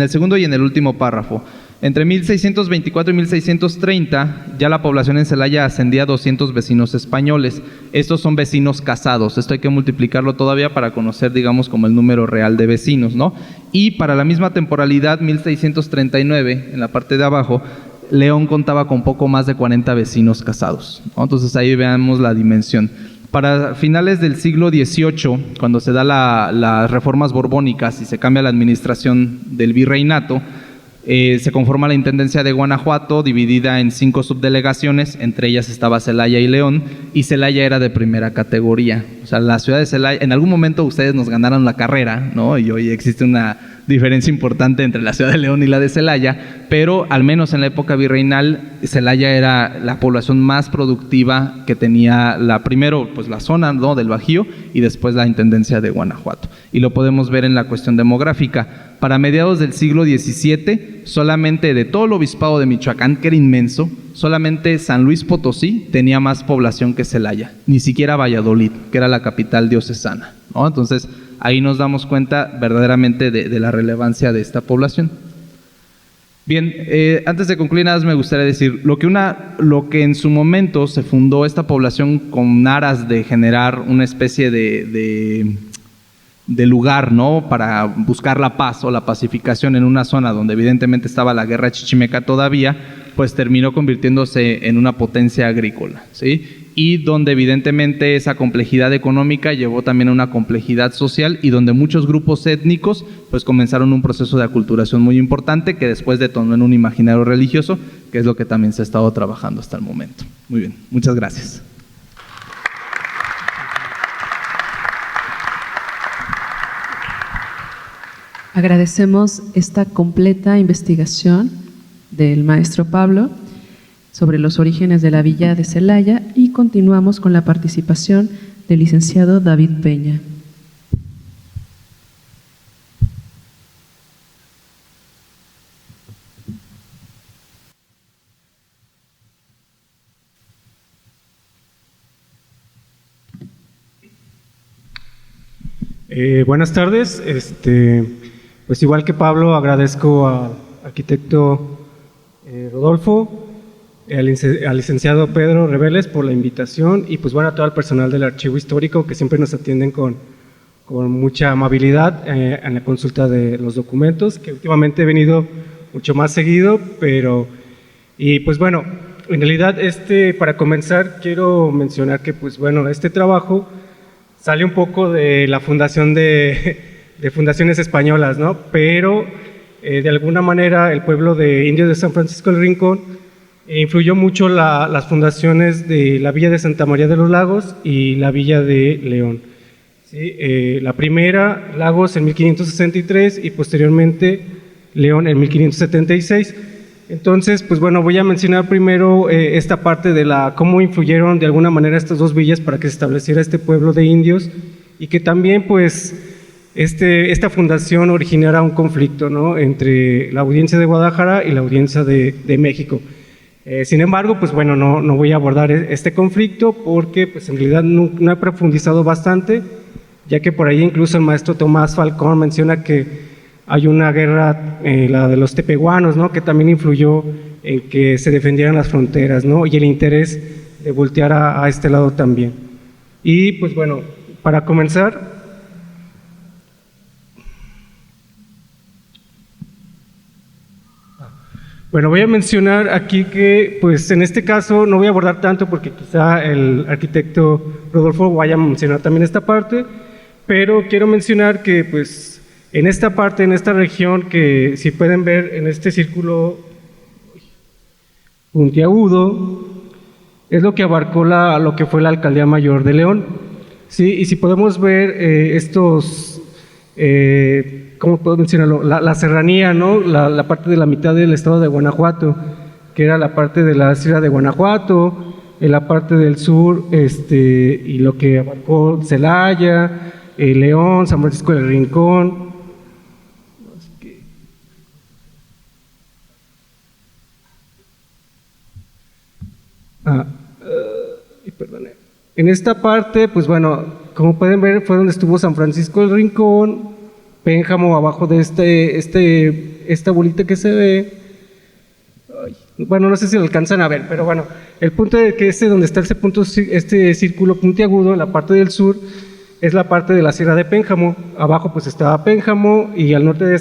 segundo y en el último párrafo. Entre 1624 y 1630, ya la población en Celaya ascendía a 200 vecinos españoles. Estos son vecinos casados. Esto hay que multiplicarlo todavía para conocer, digamos, como el número real de vecinos, ¿no? Y para la misma temporalidad, 1639, en la parte de abajo, León contaba con poco más de 40 vecinos casados, ¿no? Entonces ahí veamos la dimensión. Para finales del siglo XVIII, cuando se da las reformas borbónicas y se cambia la administración del virreinato, se conforma la Intendencia de Guanajuato, dividida en 5 subdelegaciones, entre ellas estaba Celaya y León, y Celaya era de primera categoría. O sea, la ciudad de Celaya, en algún momento ustedes nos ganaron la carrera, ¿no? Y hoy existe una diferencia importante entre la ciudad de León y la de Celaya, pero al menos en la época virreinal, Celaya era la población más productiva que tenía primero pues la zona, ¿no? Del Bajío y después la Intendencia de Guanajuato. Y lo podemos ver en la cuestión demográfica. Para mediados del siglo XVII, solamente de todo el obispado de Michoacán, que era inmenso, solamente San Luis Potosí tenía más población que Celaya, ni siquiera Valladolid, que era la capital diocesana, ¿no? Entonces, ahí nos damos cuenta verdaderamente de la relevancia de esta población. Bien, antes de concluir, nada más me gustaría decir, lo que en su momento se fundó esta población con aras de generar una especie de lugar, ¿no?, para buscar la paz o la pacificación en una zona donde evidentemente estaba la guerra chichimeca todavía, pues terminó convirtiéndose en una potencia agrícola, ¿sí? Y donde evidentemente esa complejidad económica llevó también a una complejidad social y donde muchos grupos étnicos pues comenzaron un proceso de aculturación muy importante que después detonó en un imaginario religioso, que es lo que también se ha estado trabajando hasta el momento. Muy bien, muchas gracias. Agradecemos esta completa investigación del maestro Pablo sobre los orígenes de la villa de Celaya y continuamos con la participación del licenciado David Peña. Buenas tardes. Pues igual que Pablo, agradezco al arquitecto Rodolfo, al licenciado Pedro Reveles por la invitación y pues bueno, a todo el personal del Archivo Histórico que siempre nos atienden con mucha amabilidad en la consulta de los documentos, que últimamente he venido mucho más seguido, y pues bueno, en realidad para comenzar quiero mencionar que pues bueno, este trabajo sale un poco de la fundación de fundaciones españolas, ¿no? Pero de alguna manera el pueblo de indios de San Francisco del Rincón influyó mucho las fundaciones de la Villa de Santa María de los Lagos y la Villa de León. ¿Sí? La primera, Lagos en 1563 y posteriormente León en 1576. Entonces, pues bueno, voy a mencionar primero esta parte de cómo influyeron de alguna manera estas dos villas para que se estableciera este pueblo de indios y que también pues esta fundación originara un conflicto, ¿no?, entre la audiencia de Guadalajara y la audiencia de México. Sin embargo, pues bueno, no voy a abordar este conflicto porque pues en realidad no he profundizado bastante, ya que por ahí incluso el maestro Tomás Falcón menciona que hay una guerra, la de los tepehuanos, ¿no?, que también influyó en que se defendieran las fronteras, ¿no?, y el interés de voltear a este lado también. Y pues bueno, para comenzar, bueno, voy a mencionar aquí que, pues en este caso no voy a abordar tanto porque quizá el arquitecto Rodolfo vaya a mencionar también esta parte, pero quiero mencionar que, pues, en esta parte, en esta región, que si pueden ver en este círculo puntiagudo, es lo que abarcó lo que fue la Alcaldía Mayor de León, ¿sí? Y si podemos ver ¿cómo puedo mencionarlo? La serranía, ¿no?, la parte de la mitad del estado de Guanajuato, que era la parte de la Sierra de Guanajuato, en la parte del sur, y lo que abarcó Celaya, León, San Francisco del Rincón. Perdón. En esta parte, pues bueno, como pueden ver, fue donde estuvo San Francisco del Rincón, Pénjamo, abajo de esta bolita que se ve. Bueno, no sé si lo alcanzan a ver, pero bueno, el punto de que donde está este círculo puntiagudo, en la parte del sur, es la parte de la Sierra de Pénjamo. Abajo pues estaba Pénjamo y al norte de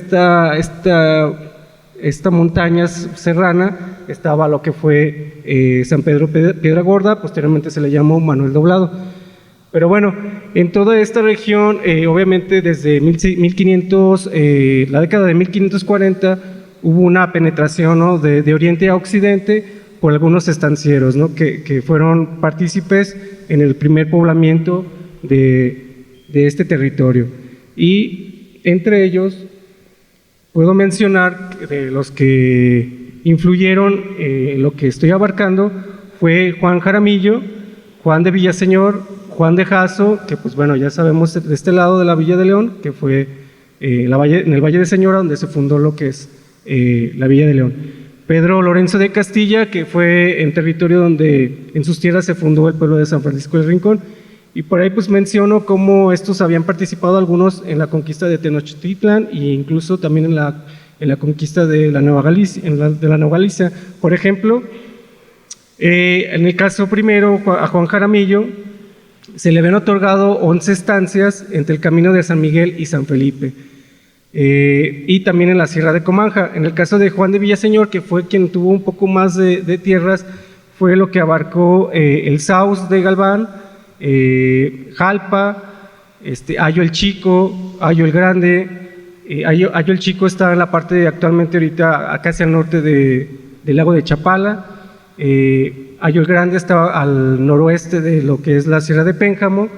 esta montaña serrana estaba lo que fue San Pedro Piedra Gorda, posteriormente se le llamó Manuel Doblado. Pero bueno, en toda esta región, obviamente desde la década de 1540, hubo una penetración, ¿no?, de oriente a occidente por algunos estancieros, ¿no?, que fueron partícipes en el primer poblamiento de este territorio. Y entre ellos puedo mencionar de los que influyeron en lo que estoy abarcando fue Juan Jaramillo, Juan de Villaseñor, Juan de Jasso, que pues bueno, ya sabemos de este lado de la Villa de León, que fue en el Valle de Señora, donde se fundó lo que es la Villa de León. Pedro Lorenzo de Castilla, que fue en territorio donde en sus tierras se fundó el pueblo de San Francisco del Rincón. Y por ahí pues menciono cómo estos habían participado algunos en la conquista de Tenochtitlan e incluso también en la conquista de la Nueva Galicia. Por ejemplo, en el caso primero a Juan Jaramillo, se le habían otorgado 11 estancias entre el camino de San Miguel y San Felipe, y también en la Sierra de Comanja. En el caso de Juan de Villaseñor, que fue quien tuvo un poco más de tierras, fue lo que abarcó el Saus de Galván, Jalpa, Ayo el Chico, Ayo el Grande. Ayo el Chico está en la parte actualmente ahorita acá hacia el norte del lago de Chapala. Ayo el Grande está al noroeste de lo que es la Sierra de Pénjamo.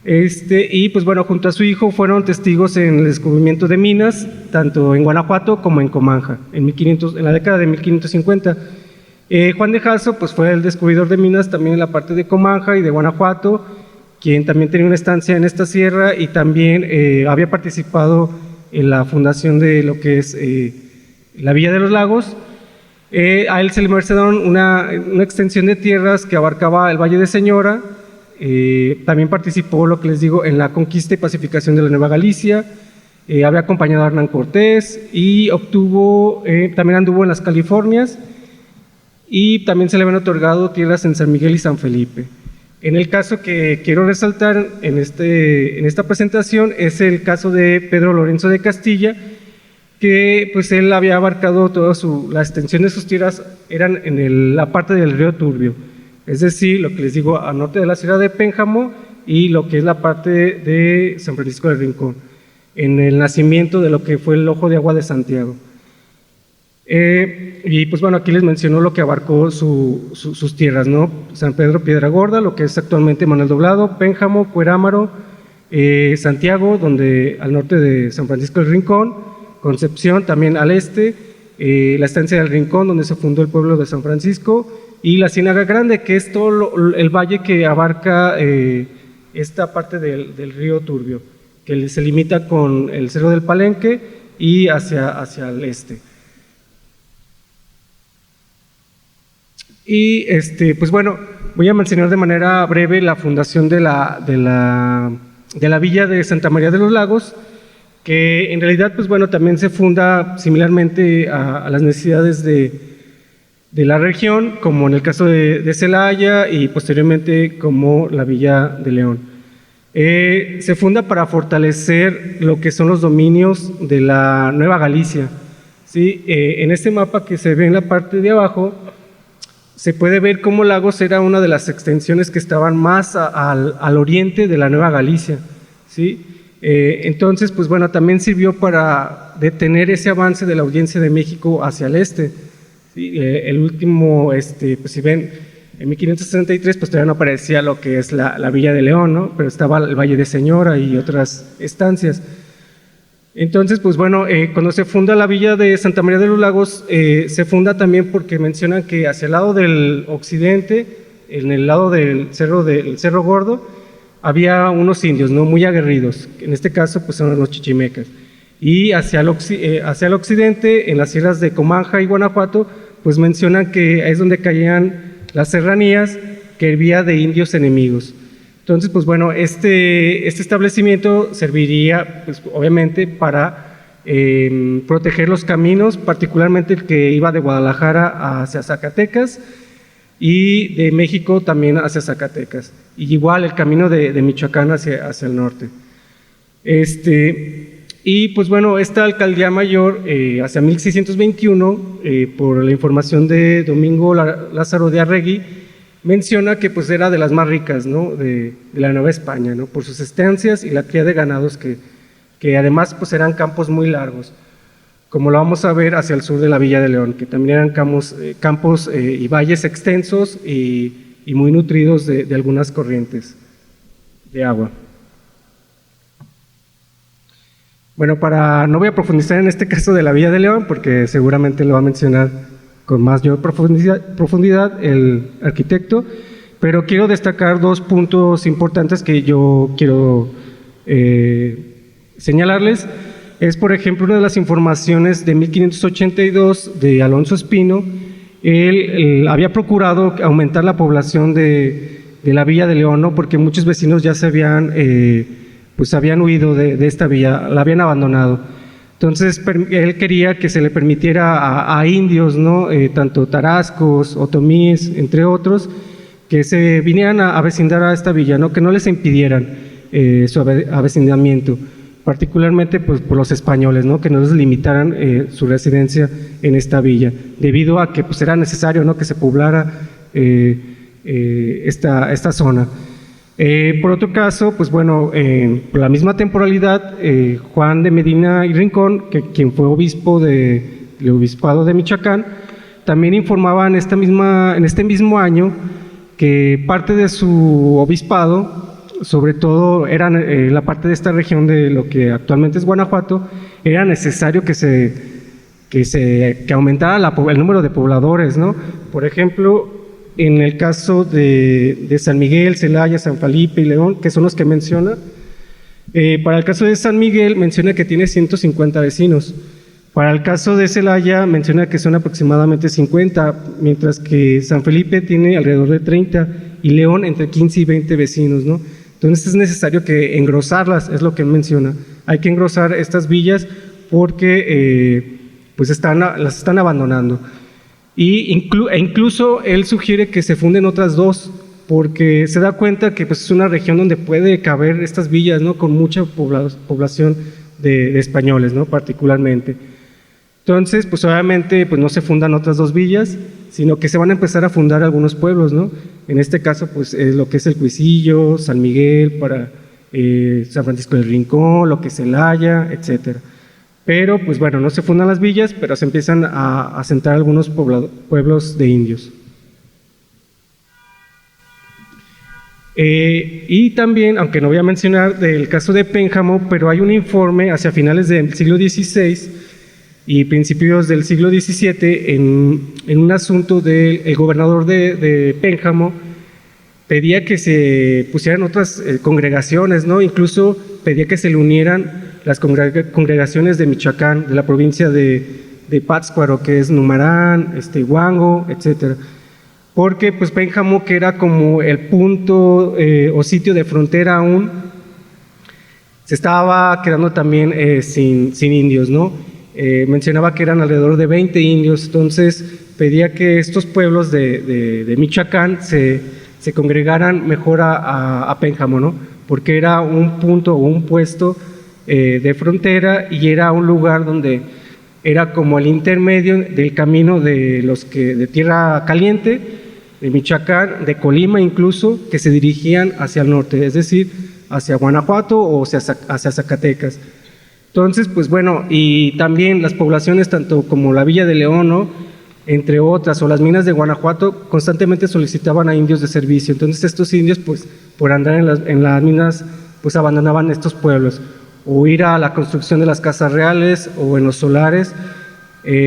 Y pues bueno, junto a su hijo fueron testigos en el descubrimiento de minas, tanto en Guanajuato como en Comanja, en la década de 1550. Juan de Jasso pues fue el descubridor de minas también en la parte de Comanja y de Guanajuato, quien también tenía una estancia en esta sierra y también había participado en la fundación de lo que es la Villa de los Lagos. A él se le mercedaron una extensión de tierras que abarcaba el Valle de Señora. También participó, lo que les digo, en la conquista y pacificación de la Nueva Galicia. Había acompañado a Hernán Cortés y también anduvo en las Californias, y también se le habían otorgado tierras en San Miguel y San Felipe. En el caso que quiero resaltar en esta presentación es el caso de Pedro Lorenzo de Castilla, que pues él había abarcado toda la extensión de sus tierras, eran en la parte del río Turbio, es decir, lo que les digo, al norte de la Sierra de Pénjamo y lo que es la parte de San Francisco del Rincón, en el nacimiento de lo que fue el Ojo de Agua de Santiago. Y pues bueno, aquí les mencionó lo que abarcó sus tierras, ¿no? San Pedro Piedra Gorda, lo que es actualmente Manuel Doblado, Pénjamo, Cuerámaro, Santiago, donde al norte de San Francisco del Rincón, Concepción también al este, la estancia del Rincón, donde se fundó el pueblo de San Francisco, y la Ciénaga Grande, que es todo el valle que abarca esta parte del río Turbio, que se limita con el Cerro del Palenque y hacia el este. Y pues bueno, voy a mencionar de manera breve la fundación de la Villa de Santa María de los Lagos, que en realidad pues bueno, también se funda similarmente a las necesidades de la región, como en el caso de Celaya y posteriormente como la Villa de León. Se funda para fortalecer lo que son los dominios de la Nueva Galicia, ¿sí? En este mapa que se ve en la parte de abajo, se puede ver cómo Lagos era una de las extensiones que estaban más al oriente de la Nueva Galicia, ¿sí? Entonces, pues bueno, también sirvió para detener ese avance de la Audiencia de México hacia el este, ¿sí? El último, pues si ven, en 1563, pues todavía no aparecía lo que es la Villa de León, ¿no? Pero estaba el Valle de Señora y otras estancias. Entonces, pues bueno, cuando se funda la Villa de Santa María de los Lagos, se funda también porque mencionan que hacia el lado del occidente, en el lado del Cerro Gordo, había unos indios, ¿no? Muy aguerridos, en este caso pues son los chichimecas. Y hacia el occidente, en las sierras de Comanja y Guanajuato, pues mencionan que es donde caían las serranías que había de indios enemigos. Entonces, pues bueno, este establecimiento serviría, pues, obviamente, para proteger los caminos, particularmente el que iba de Guadalajara hacia Zacatecas y de México también hacia Zacatecas, y igual el camino de Michoacán hacia el norte. Y pues bueno, esta alcaldía mayor, hacia 1621, por la información de Domingo Lázaro de Arregui, menciona que pues era de las más ricas, ¿no? de la Nueva España, ¿no? Por sus estancias y la cría de ganados que además pues eran campos muy largos, como lo vamos a ver hacia el sur de la Villa de León, que también eran campos y valles extensos y muy nutridos de algunas corrientes de agua. Bueno, no voy a profundizar en este caso de la Villa de León, porque seguramente lo va a mencionar con mayor profundidad el arquitecto, pero quiero destacar dos puntos importantes que yo quiero señalarles. Es, por ejemplo, una de las informaciones de 1582 de Alonso Espino. Él había procurado aumentar la población de la Villa de León, ¿no? Porque muchos vecinos ya se habían huido de esta villa, la habían abandonado. Entonces, él quería que se le permitiera a indios, ¿no? Tanto tarascos, otomíes, entre otros, que se vinieran a avecindar a esta villa, ¿no? Que no les impidieran su avecindamiento, particularmente pues, por los españoles, ¿no? Que no les limitaran su residencia en esta villa, debido a que pues, era necesario, ¿no? Que se poblara esta zona. Por otro caso, pues bueno, por la misma temporalidad, Juan de Medina y Rincón, quien fue obispo del obispado de Michoacán, también informaba en este mismo año que parte de su obispado, sobre todo era la parte de esta región de lo que actualmente es Guanajuato, era necesario que aumentara el número de pobladores, ¿no? Por ejemplo, en el caso de San Miguel, Celaya, San Felipe y León, que son los que menciona, para el caso de San Miguel menciona que tiene 150 vecinos. Para el caso de Celaya menciona que son aproximadamente 50, mientras que San Felipe tiene alrededor de 30 y León entre 15 y 20 vecinos, ¿no? Entonces es necesario que engrosarlas, es lo que menciona. Hay que engrosar estas villas porque pues las están abandonando. Incluso él sugiere que se funden otras dos, porque se da cuenta que pues, es una región donde puede caber estas villas, ¿no? Con mucha población de españoles, ¿no? Particularmente. Entonces, pues obviamente pues, no se fundan otras dos villas, sino que se van a empezar a fundar algunos pueblos, ¿no? En este caso, pues lo que es el Cuisillo, San Miguel, para San Francisco del Rincón, lo que es Celaya, etcétera. Pero, pues bueno, no se fundan las villas, pero se empiezan a asentar algunos pueblos de indios. Y también, aunque no voy a mencionar del caso de Pénjamo, pero hay un informe hacia finales del siglo XVI y principios del siglo XVII en un asunto del gobernador de Pénjamo, pedía que se pusieran otras congregaciones, ¿no? Incluso pedía que se le unieran las congregaciones de Michoacán, de la provincia de Pátzcuaro, que es Numarán, Huango, etcétera. Porque pues Pénjamo, que era como el punto o sitio de frontera aún, se estaba quedando también sin indios, ¿no? Mencionaba que eran alrededor de 20 indios, entonces pedía que estos pueblos de Michoacán se congregaran mejor a Pénjamo, ¿no? Porque era un punto o un puesto de frontera y era un lugar donde era como el intermedio del camino de Tierra Caliente, de Michoacán, de Colima incluso, que se dirigían hacia el norte, es decir, hacia Guanajuato o hacia Zacatecas. Entonces, pues bueno, y también las poblaciones, tanto como la Villa de León, ¿no? Entre otras, o las minas de Guanajuato, constantemente solicitaban a indios de servicio. Entonces estos indios, pues, por andar en las minas, pues abandonaban estos pueblos, o ir a la construcción de las casas reales, o en los solares,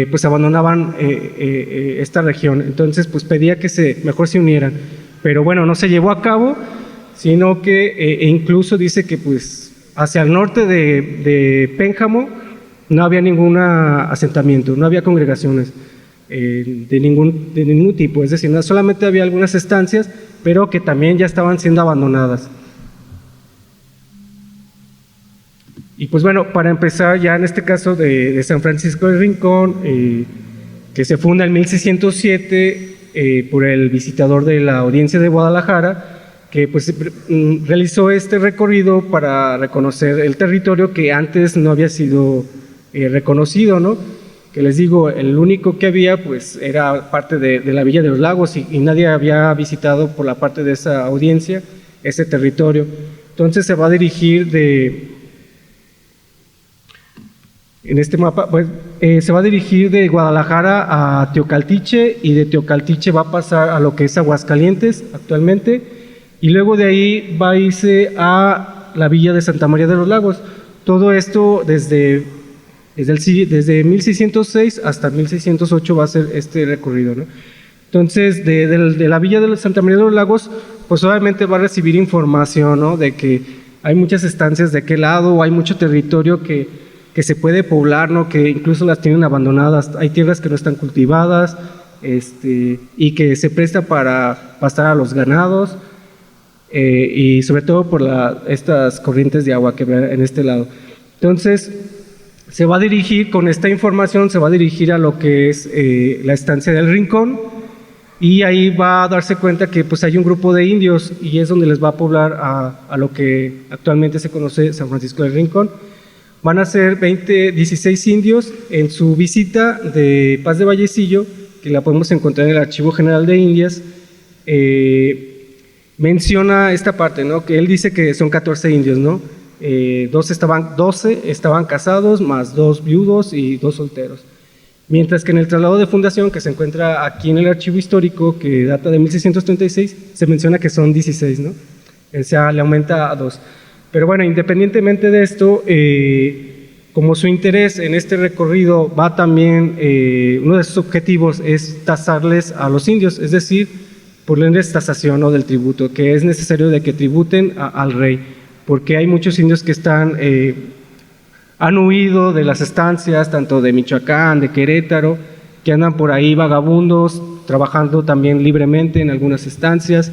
pues abandonaban esta región. Entonces, pues pedía que mejor se unieran. Pero bueno, no se llevó a cabo, sino que incluso dice que, pues, hacia el norte de Pénjamo no había ningún asentamiento, no había congregaciones de ningún tipo, es decir, no solamente había algunas estancias, pero que también ya estaban siendo abandonadas. Y pues bueno, para empezar ya en este caso de San Francisco del Rincón, que se funda en 1607 por el visitador de la Audiencia de Guadalajara, que pues realizó este recorrido para reconocer el territorio que antes no había sido reconocido, ¿no? Que les digo, el único que había pues era parte de la Villa de los Lagos y nadie había visitado por la parte de esa audiencia ese territorio. Entonces se va a dirigir en este mapa, pues, se va a dirigir de Guadalajara a Teocaltiche y de Teocaltiche va a pasar a lo que es Aguascalientes actualmente y luego de ahí va a irse a la Villa de Santa María de los Lagos. Todo esto desde 1606 hasta 1608 va a ser este recorrido, ¿no? Entonces, de la Villa de Santa María de los Lagos, pues obviamente va a recibir información, ¿no? De que hay muchas estancias de aquel lado, hay mucho territorio que se puede poblar, ¿no? Que incluso las tienen abandonadas, hay tierras que no están cultivadas, y que se presta para pastar a los ganados, y sobre todo por estas corrientes de agua que ven en este lado. Entonces, se va a dirigir, con esta información, se va a dirigir a lo que es la estancia del Rincón, y ahí va a darse cuenta que pues hay un grupo de indios y es donde les va a poblar a lo que actualmente se conoce San Francisco del Rincón. Van a ser 16 indios en su visita de Paz de Vallecillo, que la podemos encontrar en el Archivo General de Indias. Menciona esta parte, ¿no? Que él dice que son 14 indios, ¿no? 12 estaban casados, más 2 viudos y 2 solteros. Mientras que en el traslado de fundación, que se encuentra aquí en el archivo histórico, que data de 1636, se menciona que son 16, ¿no? O sea, le aumenta a 2. Pero bueno, independientemente de esto, como su interés en este recorrido va también, uno de sus objetivos es tasarles a los indios, es decir, ponerles tasación, ¿no?, del tributo, que es necesario de que tributen al rey, porque hay muchos indios que han huido de las estancias, tanto de Michoacán, de Querétaro, que andan por ahí vagabundos, trabajando también libremente en algunas estancias,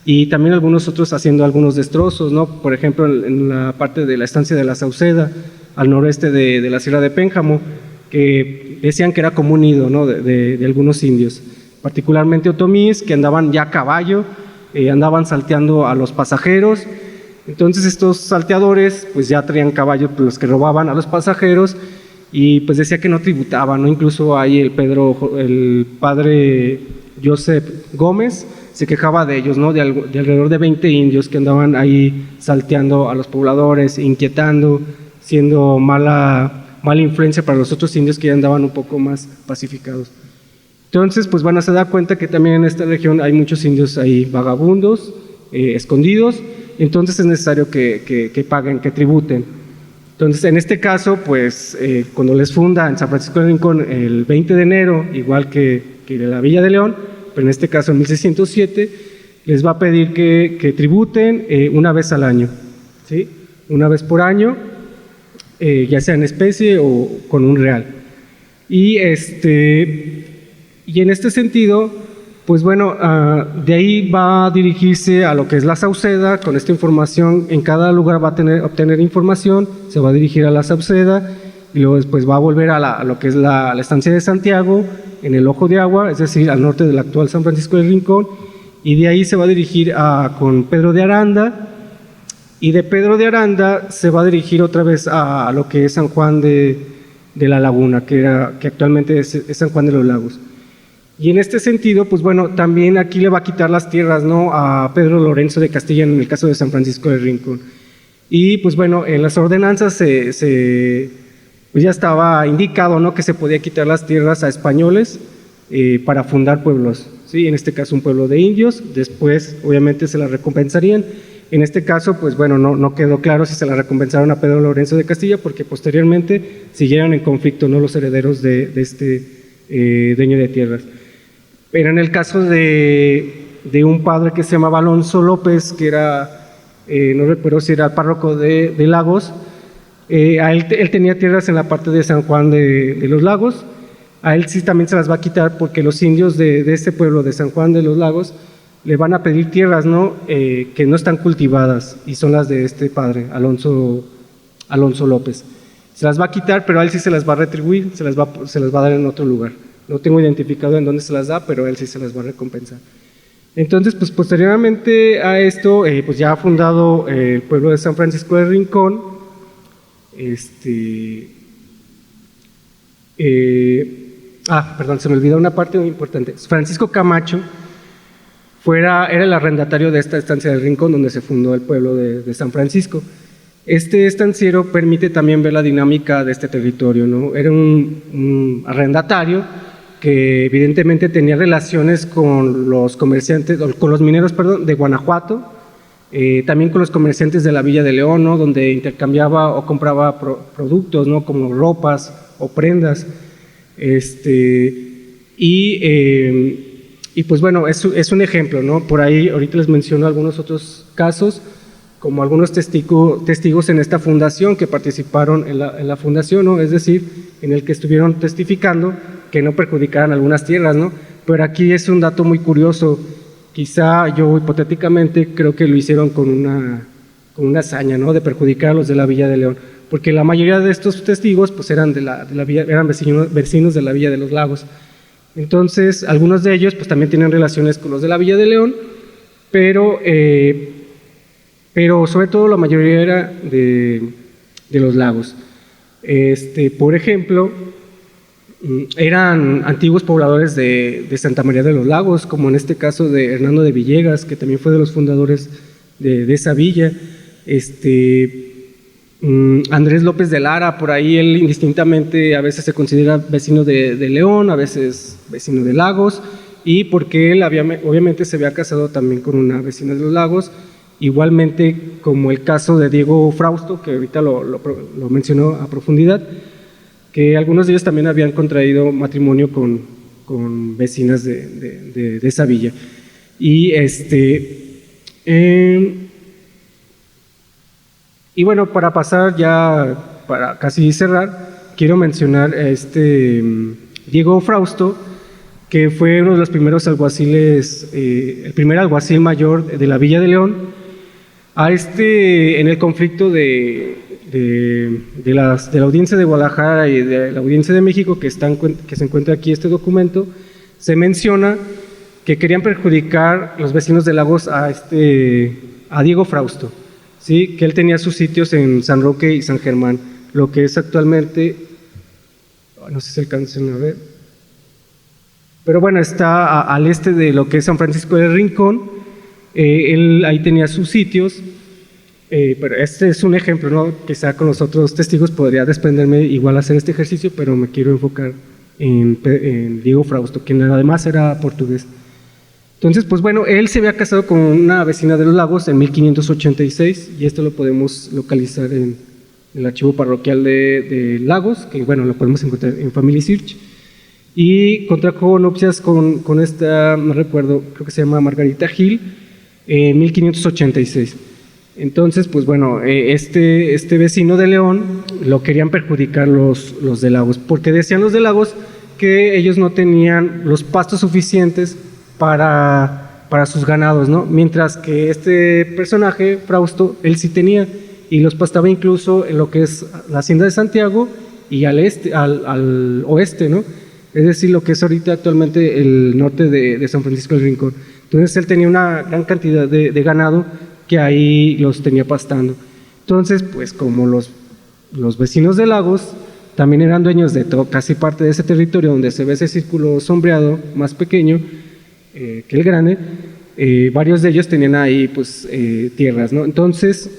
y también algunos otros haciendo algunos destrozos, ¿no? Por ejemplo, en la parte de la estancia de la Sauceda, al noreste de la Sierra de Pénjamo, que decían que era como un nido, ¿no?, de algunos indios, particularmente otomíes, que andaban ya a caballo, andaban salteando a los pasajeros. Entonces estos salteadores pues ya traían caballos, pues, los que robaban a los pasajeros, y pues decía que no tributaban, ¿no? Incluso ahí el padre Joseph Gómez se quejaba de ellos, ¿no? De alrededor de 20 indios que andaban ahí salteando a los pobladores, inquietando, siendo mala influencia para los otros indios que ya andaban un poco más pacificados. Entonces, pues se da cuenta que también en esta región hay muchos indios ahí vagabundos, escondidos. Entonces es necesario que paguen, que tributen. Entonces, en este caso, pues cuando les funda en San Francisco del Rincón el 20 de enero, igual que la Villa de León, pero en este caso en 1607, les va a pedir que tributen una vez al año, ¿sí? Una vez por año, ya sea en especie o con un real. Y en este sentido, pues de ahí va a dirigirse a lo que es la Sauceda. Con esta información, en cada lugar va a obtener información, se va a dirigir a la Sauceda y luego después va a volver a lo que es la estancia de Santiago, en el Ojo de Agua, es decir, al norte del actual San Francisco del Rincón, y de ahí se va a dirigir con Pedro de Aranda, y de Pedro de Aranda se va a dirigir otra vez a lo que es San Juan de la Laguna, que actualmente es San Juan de los Lagos. Y en este sentido, pues también aquí le va a quitar las tierras, ¿no?, a Pedro Lorenzo de Castilla en el caso de San Francisco del Rincón. Y pues en las ordenanzas pues ya estaba indicado, ¿no?, que se podía quitar las tierras a españoles para fundar pueblos, ¿sí? En este caso un pueblo de indios, después obviamente se las recompensarían. En este caso, pues no quedó claro si se la recompensaron a Pedro Lorenzo de Castilla, porque posteriormente siguieron en conflicto, ¿no?, los herederos de este dueño de tierras. Pero en el caso de un padre que se llamaba Alonso López, que era, no recuerdo si era párroco de Lagos, él tenía tierras en la parte de San Juan de los Lagos. A él sí también se las va a quitar, porque los indios de este pueblo de San Juan de los Lagos le van a pedir tierras, ¿no?, que no están cultivadas, y son las de este padre, Alonso López. Se las va a quitar, pero a él sí se las va a retribuir, se las va a dar en otro lugar. No tengo identificado en dónde se las da, pero él sí se las va a recompensar. Entonces, pues posteriormente a esto, pues ya ha fundado el pueblo de San Francisco del Rincón. Perdón, se me olvidó una parte muy importante. Francisco Camacho era el arrendatario de esta estancia del Rincón, donde se fundó el pueblo de San Francisco. Este estanciero permite también ver la dinámica de este territorio, ¿no? Era un arrendatario que evidentemente tenía relaciones con los comerciantes, con los mineros, de Guanajuato, también con los comerciantes de la Villa de León, ¿no?, donde intercambiaba o compraba productos, ¿no?, como ropas o prendas. Y pues es un ejemplo, ¿no? Por ahí ahorita les menciono algunos otros casos, como algunos testigos en esta fundación que participaron en la fundación, ¿no?, es decir, en el que estuvieron testificando que no perjudicaran algunas tierras, ¿no? Pero aquí es un dato muy curioso. Quizá yo hipotéticamente creo que lo hicieron con una hazaña, ¿no?, de perjudicar a los de la Villa de León, porque la mayoría de estos testigos pues eran eran vecinos de la Villa de los Lagos. Entonces, algunos de ellos pues también tienen relaciones con los de la Villa de León, pero sobre todo la mayoría era de los lagos. Por ejemplo, eran antiguos pobladores de Santa María de los Lagos, como en este caso de Hernando de Villegas, que también fue de los fundadores de esa villa. Andrés López de Lara, por ahí él indistintamente a veces se considera vecino de León, a veces vecino de Lagos, y porque él obviamente se había casado también con una vecina de los Lagos, igualmente como el caso de Diego Frausto, que ahorita lo mencionó a profundidad, que algunos de ellos también habían contraído matrimonio con vecinas de esa villa. Y bueno, para pasar ya, para casi cerrar, quiero mencionar a Diego Frausto, que fue uno de los primeros alguaciles, el primer alguacil mayor de la Villa de León. En el conflicto de la Audiencia de Guadalajara y de la Audiencia de México, que se encuentra aquí este documento, se menciona que querían perjudicar los vecinos de Lagos a Diego Frausto, ¿sí? Que él tenía sus sitios en San Roque y San Germán, lo que es actualmente, no sé si alcancen a ver, pero bueno, está al este de lo que es San Francisco del Rincón. Él ahí tenía sus sitios, pero este es un ejemplo, ¿no? Quizá con los otros testigos podría desprenderme igual hacer este ejercicio, pero me quiero enfocar en Diego Frausto, quien además era portugués. Entonces, pues bueno, él se había casado con una vecina de los Lagos en 1586, y esto lo podemos localizar en el archivo parroquial de Lagos, que bueno, lo podemos encontrar en Family Search, y contrajo nupcias con esta, no recuerdo, creo que se llama Margarita Gil, en 1586. Entonces, pues bueno, este vecino de León lo querían perjudicar los de Lagos, porque decían los de Lagos que ellos no tenían los pastos suficientes para sus ganados, ¿no? Mientras que este personaje, Frausto, él sí tenía, y los pastaba incluso en lo que es la hacienda de Santiago y al oeste, ¿no? Es decir, lo que es ahorita actualmente el norte de San Francisco del Rincón. Entonces él tenía una gran cantidad de ganado que ahí los tenía pastando. Entonces, pues como los vecinos de Lagos también eran dueños de casi parte de ese territorio donde se ve ese círculo sombreado más pequeño que el grande, varios de ellos tenían ahí pues tierras, ¿no? Entonces,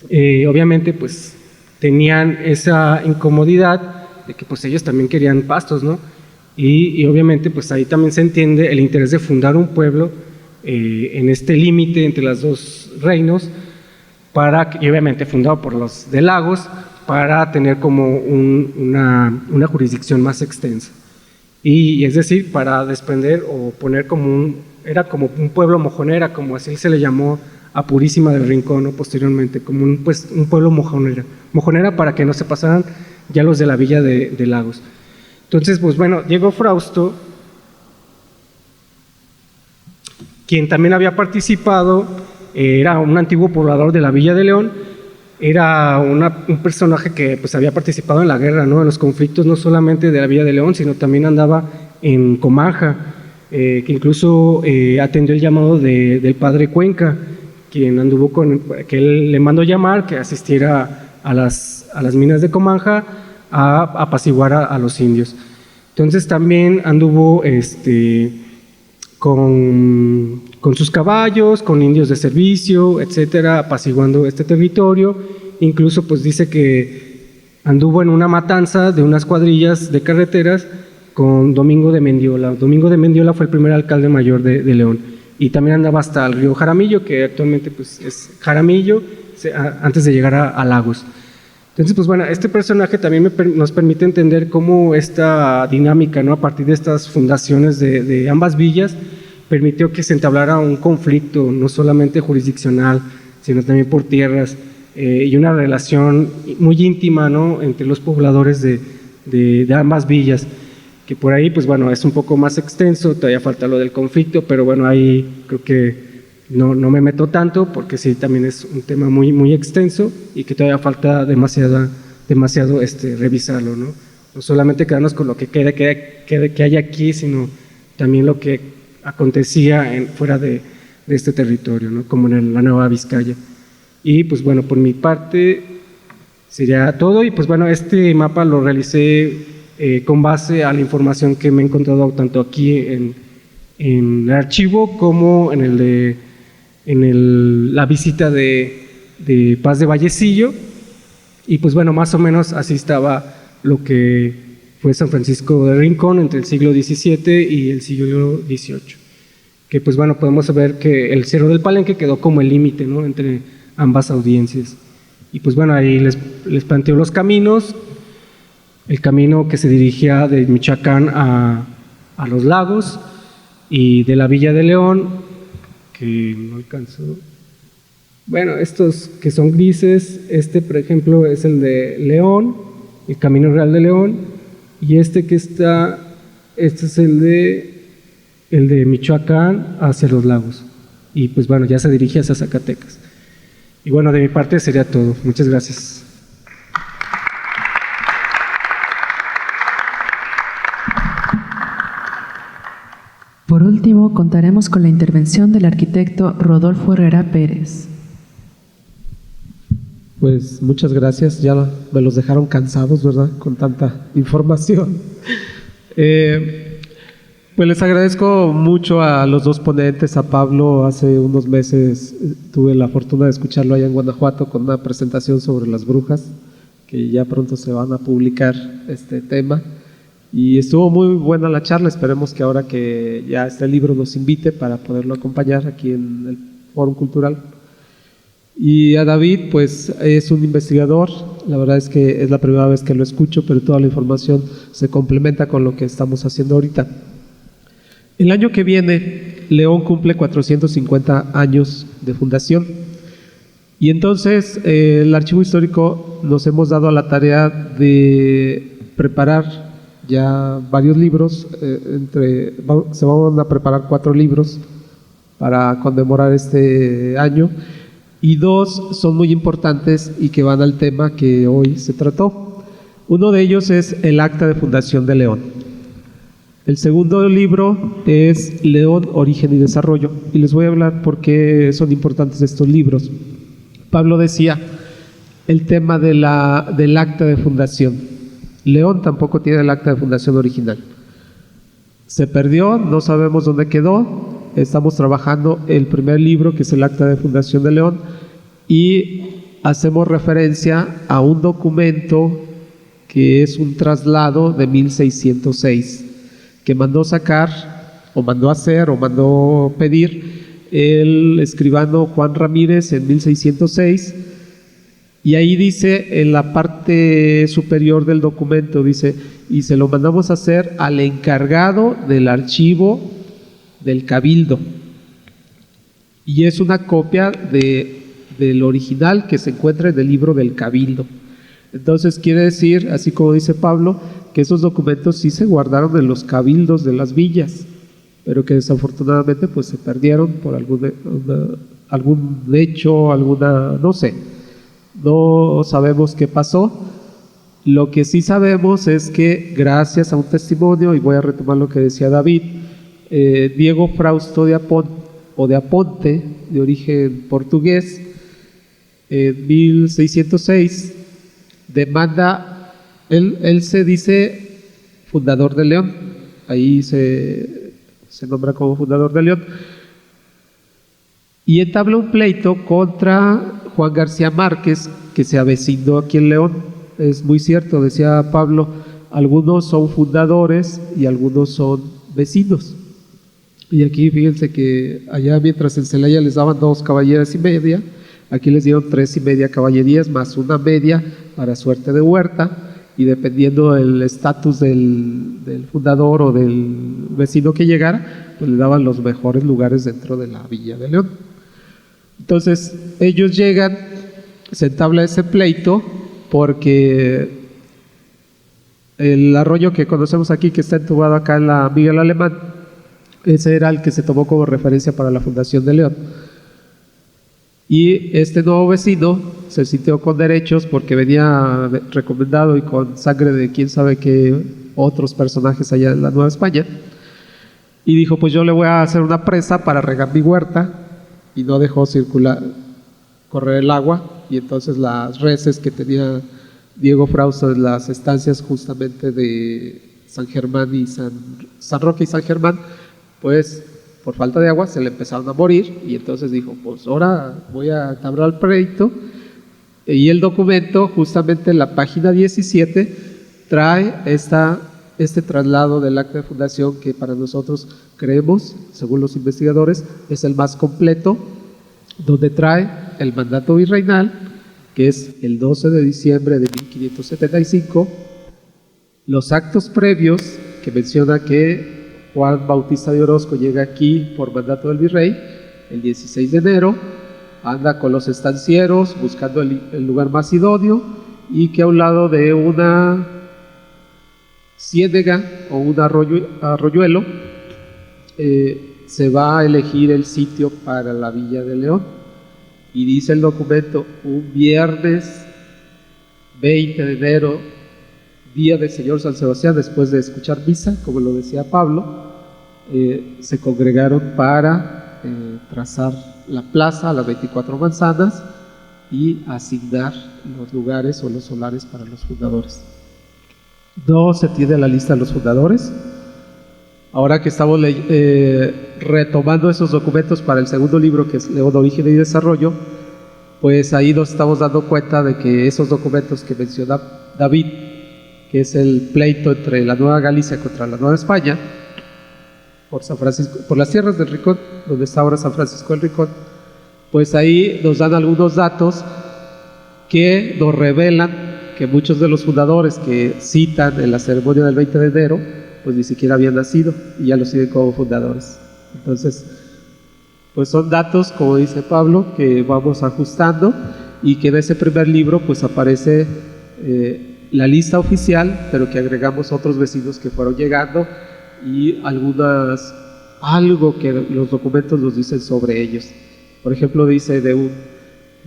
obviamente pues tenían esa incomodidad de que pues ellos también querían pastos, ¿no? Y obviamente pues ahí también se entiende el interés de fundar un pueblo en este límite entre los dos reinos, y obviamente fundado por los de Lagos, para tener como una jurisdicción más extensa. Y es decir, para desprender o poner era como un pueblo mojonera, como así se le llamó a Purísima del Rincón, ¿no? Posteriormente, como un pueblo mojonera para que no se pasaran ya los de la Villa de Lagos. Entonces, pues bueno, Diego Frausto, quien también había participado, era un antiguo poblador de la Villa de León, era un personaje que pues había participado en la guerra, ¿no? En los conflictos no solamente de la Villa de León, sino también andaba en Comanja, que incluso atendió el llamado del padre Cuenca, quien anduvo que él le mandó llamar que asistiera a las minas de Comanja a apaciguar a los indios. Entonces también anduvo con sus caballos, con indios de servicio, etcétera, apaciguando este territorio. Incluso pues dice que anduvo en una matanza de unas cuadrillas de carreteras con Domingo de Mendiola. Domingo de Mendiola fue el primer alcalde mayor de León, y también andaba hasta el río Jaramillo, que actualmente pues es Jaramillo, antes de llegar a Lagos. Entonces, pues bueno, este personaje también nos permite entender cómo esta dinámica, ¿no? A partir de estas fundaciones de ambas villas, permitió que se entablara un conflicto, no solamente jurisdiccional, sino también por tierras, y una relación muy íntima, ¿no? Entre los pobladores de ambas villas, que por ahí, pues bueno, es un poco más extenso, todavía falta lo del conflicto, pero bueno, ahí creo que no me meto tanto, porque sí, también es un tema muy, muy extenso y que todavía falta demasiado revisarlo, ¿no? no solamente quedarnos con lo que hay aquí, sino también lo que acontecía fuera de este territorio, ¿no? Como en la Nueva Vizcaya. Y pues bueno, por mi parte sería todo, y pues bueno, este mapa lo realicé con base a la información que me he encontrado tanto aquí en el archivo como en la visita de Paz de Vallecillo. Y pues bueno, más o menos así estaba lo que fue San Francisco de Rincón entre el siglo XVII y el siglo XVIII. Que pues bueno, podemos ver que el Cerro del Palenque quedó como el límite, ¿no?, entre ambas audiencias. Y pues bueno, ahí les planteo los caminos. El camino que se dirigía de Michoacán a los lagos, y de la Villa de León, que no alcanzó. Bueno, estos que son grises, por ejemplo es el de León, el Camino Real de León, y este es el de Michoacán hacia los lagos. Y pues bueno, ya se dirige hacia Zacatecas. Y bueno, de mi parte sería todo. Muchas gracias. Por último, contaremos con la intervención del arquitecto Rodolfo Herrera Pérez. Pues muchas gracias, ya me los dejaron cansados, ¿verdad?, con tanta información. Pues les agradezco mucho a los dos ponentes, a Pablo. Hace unos meses tuve la fortuna de escucharlo allá en Guanajuato con una presentación sobre las brujas, que ya pronto se van a publicar este tema. Y estuvo muy buena la charla. Esperemos que ahora que ya este libro nos invite para poderlo acompañar aquí en el Fórum Cultural. Y a David, pues es un investigador. La verdad es que es la primera vez que lo escucho, pero toda la información se complementa con lo que estamos haciendo ahorita. El año que viene, León cumple 450 años de fundación. Y entonces el Archivo Histórico nos hemos dado a la tarea de preparar ya varios libros. Se van a preparar 4 libros para conmemorar este año, y 2 son muy importantes y que van al tema que hoy se trató. Uno de ellos es el Acta de Fundación de León. El segundo libro es León, Origen y Desarrollo, y les voy a hablar por qué son importantes estos libros. Pablo decía el tema del acta de fundación. León tampoco tiene el acta de fundación original. Se perdió, no sabemos dónde quedó. Estamos trabajando el primer libro, que es el Acta de Fundación de León, y hacemos referencia a un documento que es un traslado de 1606, que mandó sacar, o mandó hacer, o mandó pedir el escribano Juan Ramírez en 1606. Y ahí dice, en la parte superior del documento, dice: y se lo mandamos a hacer al encargado del archivo del Cabildo. Y es una copia del original que se encuentra en el libro del Cabildo. Entonces quiere decir, así como dice Pablo, que esos documentos sí se guardaron en los cabildos de las villas, pero que desafortunadamente pues se perdieron por algún hecho, no sé, no sabemos qué pasó. Lo que sí sabemos es que gracias a un testimonio, y voy a retomar lo que decía David, Diego Frausto de Aponte, de origen portugués, en 1606 demanda, él se dice fundador de León, ahí se nombra como fundador de León, y entabla un pleito contra Juan García Márquez, que se avecinó aquí en León. Es muy cierto, decía Pablo, algunos son fundadores y algunos son vecinos. Y aquí fíjense que allá, mientras en Celaya les daban 2 caballerías y media, aquí les dieron 3 y media caballerías más una media para suerte de huerta, y dependiendo del estatus del fundador o del vecino que llegara, pues le daban los mejores lugares dentro de la Villa de León. Entonces ellos llegan, se entabla ese pleito, porque el arroyo que conocemos aquí, que está entubado acá en la Miguel Alemán, ese era el que se tomó como referencia para la fundación de León. Y este nuevo vecino se sintió con derechos porque venía recomendado y con sangre de quién sabe qué otros personajes allá en la Nueva España. Y dijo, pues yo le voy a hacer una presa para regar mi huerta, y no dejó correr el agua, y entonces las reses que tenía Diego Frausto en las estancias justamente de San Germán y San Roque y San Germán, pues por falta de agua se le empezaron a morir, y entonces dijo, pues ahora voy a entablar el pleito. Y el documento, justamente en la página 17, trae este traslado del acta de fundación que para nosotros creemos, según los investigadores, es el más completo, donde trae el mandato virreinal, que es el 12 de diciembre de 1575, los actos previos que menciona que Juan Bautista de Orozco llega aquí por mandato del virrey el 16 de enero, anda con los estancieros buscando el lugar más idóneo, y que a un lado de una ciénega o un arroyuelo se va a elegir el sitio para la Villa de León. Y dice el documento, un viernes 20 de enero, día del Señor San Sebastián, después de escuchar misa, como lo decía Pablo, se congregaron para trazar la plaza a las 24 manzanas y asignar los lugares o los solares para los fundadores. No se tiene la lista de los fundadores. Ahora que estamos retomando esos documentos para el segundo libro, que es León, Origen y Desarrollo, pues ahí nos estamos dando cuenta de que esos documentos que menciona David, que es el pleito entre la Nueva Galicia contra la Nueva España, por San Francisco, por las tierras del Ricón, donde está ahora San Francisco del Ricón, pues ahí nos dan algunos datos que nos revelan que muchos de los fundadores que citan en la ceremonia del 20 de enero, pues ni siquiera habían nacido y ya los siguen como fundadores. Entonces, pues son datos, como dice Pablo, que vamos ajustando, y que en ese primer libro pues aparece la lista oficial, pero que agregamos otros vecinos que fueron llegando y algo que los documentos nos dicen sobre ellos. Por ejemplo, dice de un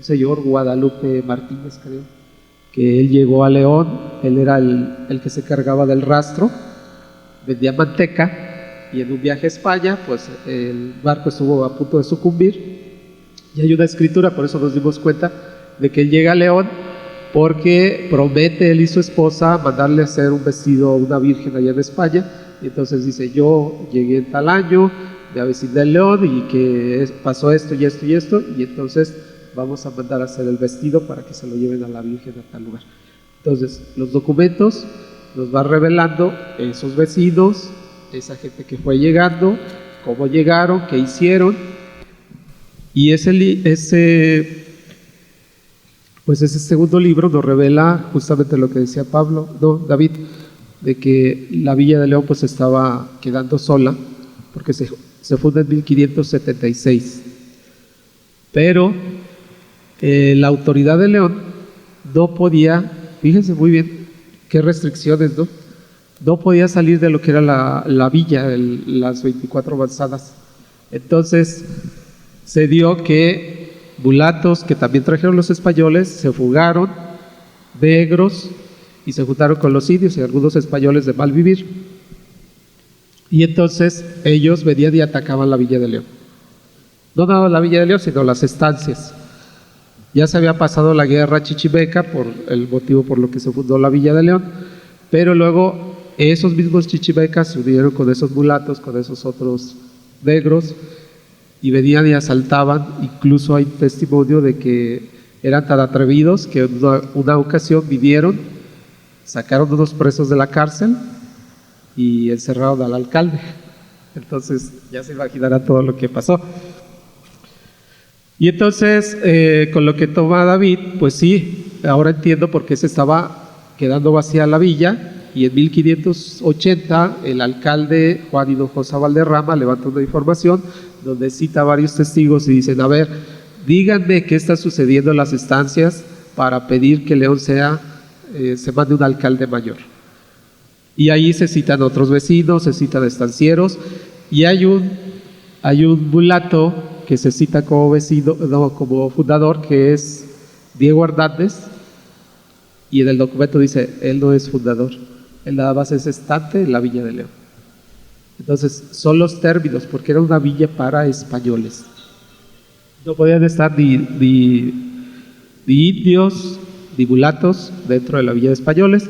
señor Guadalupe Martínez, creo, que él llegó a León, él era el que se cargaba del rastro, vendía manteca, y en un viaje a España, pues el barco estuvo a punto de sucumbir, y hay una escritura, por eso nos dimos cuenta de que él llega a León, porque promete él y su esposa mandarle a hacer un vestido a una virgen allá en España, y entonces dice, yo llegué en tal año, me aveciné en León, y que pasó esto y esto y esto, y entonces vamos a mandar a hacer el vestido para que se lo lleven a la virgen a tal lugar. Entonces, los documentos nos van revelando esos vecinos, esa gente que fue llegando, cómo llegaron, qué hicieron, y ese segundo libro nos revela justamente lo que decía David, de que la Villa de León pues estaba quedando sola, porque se funda en 1576, pero la autoridad de León no podía, fíjense muy bien qué restricciones, no podía salir de lo que era la villa, las 24 manzanas. Entonces se dio que mulatos que también trajeron los españoles se fugaron, negros, y se juntaron con los indios y algunos españoles de mal vivir, y entonces ellos venían y atacaban la Villa de León. No nada la Villa de León, sino las estancias. Ya se había pasado la guerra chichimeca por el motivo por lo que se fundó la Villa de León, pero luego esos mismos chichimecas se unieron con esos mulatos, con esos otros negros, y venían y asaltaban. Incluso hay testimonio de que eran tan atrevidos que en una ocasión vinieron, sacaron unos presos de la cárcel y encerraron al alcalde. Entonces ya se imaginará todo lo que pasó. Y entonces, con lo que toma David, pues sí, ahora entiendo por qué se estaba quedando vacía la villa, y en 1580 el alcalde Juan Hinojosa Valderrama levanta una información donde cita a varios testigos y dicen, a ver, díganme qué está sucediendo en las estancias para pedir que León se mande un alcalde mayor. Y ahí se citan otros vecinos, se citan estancieros, y hay un mulato que se cita como como fundador, que es Diego Hernández, y en el documento dice, él no es fundador, él nada más es estante en la Villa de León. Entonces, son los términos, porque era una villa para españoles. No podían estar ni indios, ni mulatos dentro de la villa de españoles,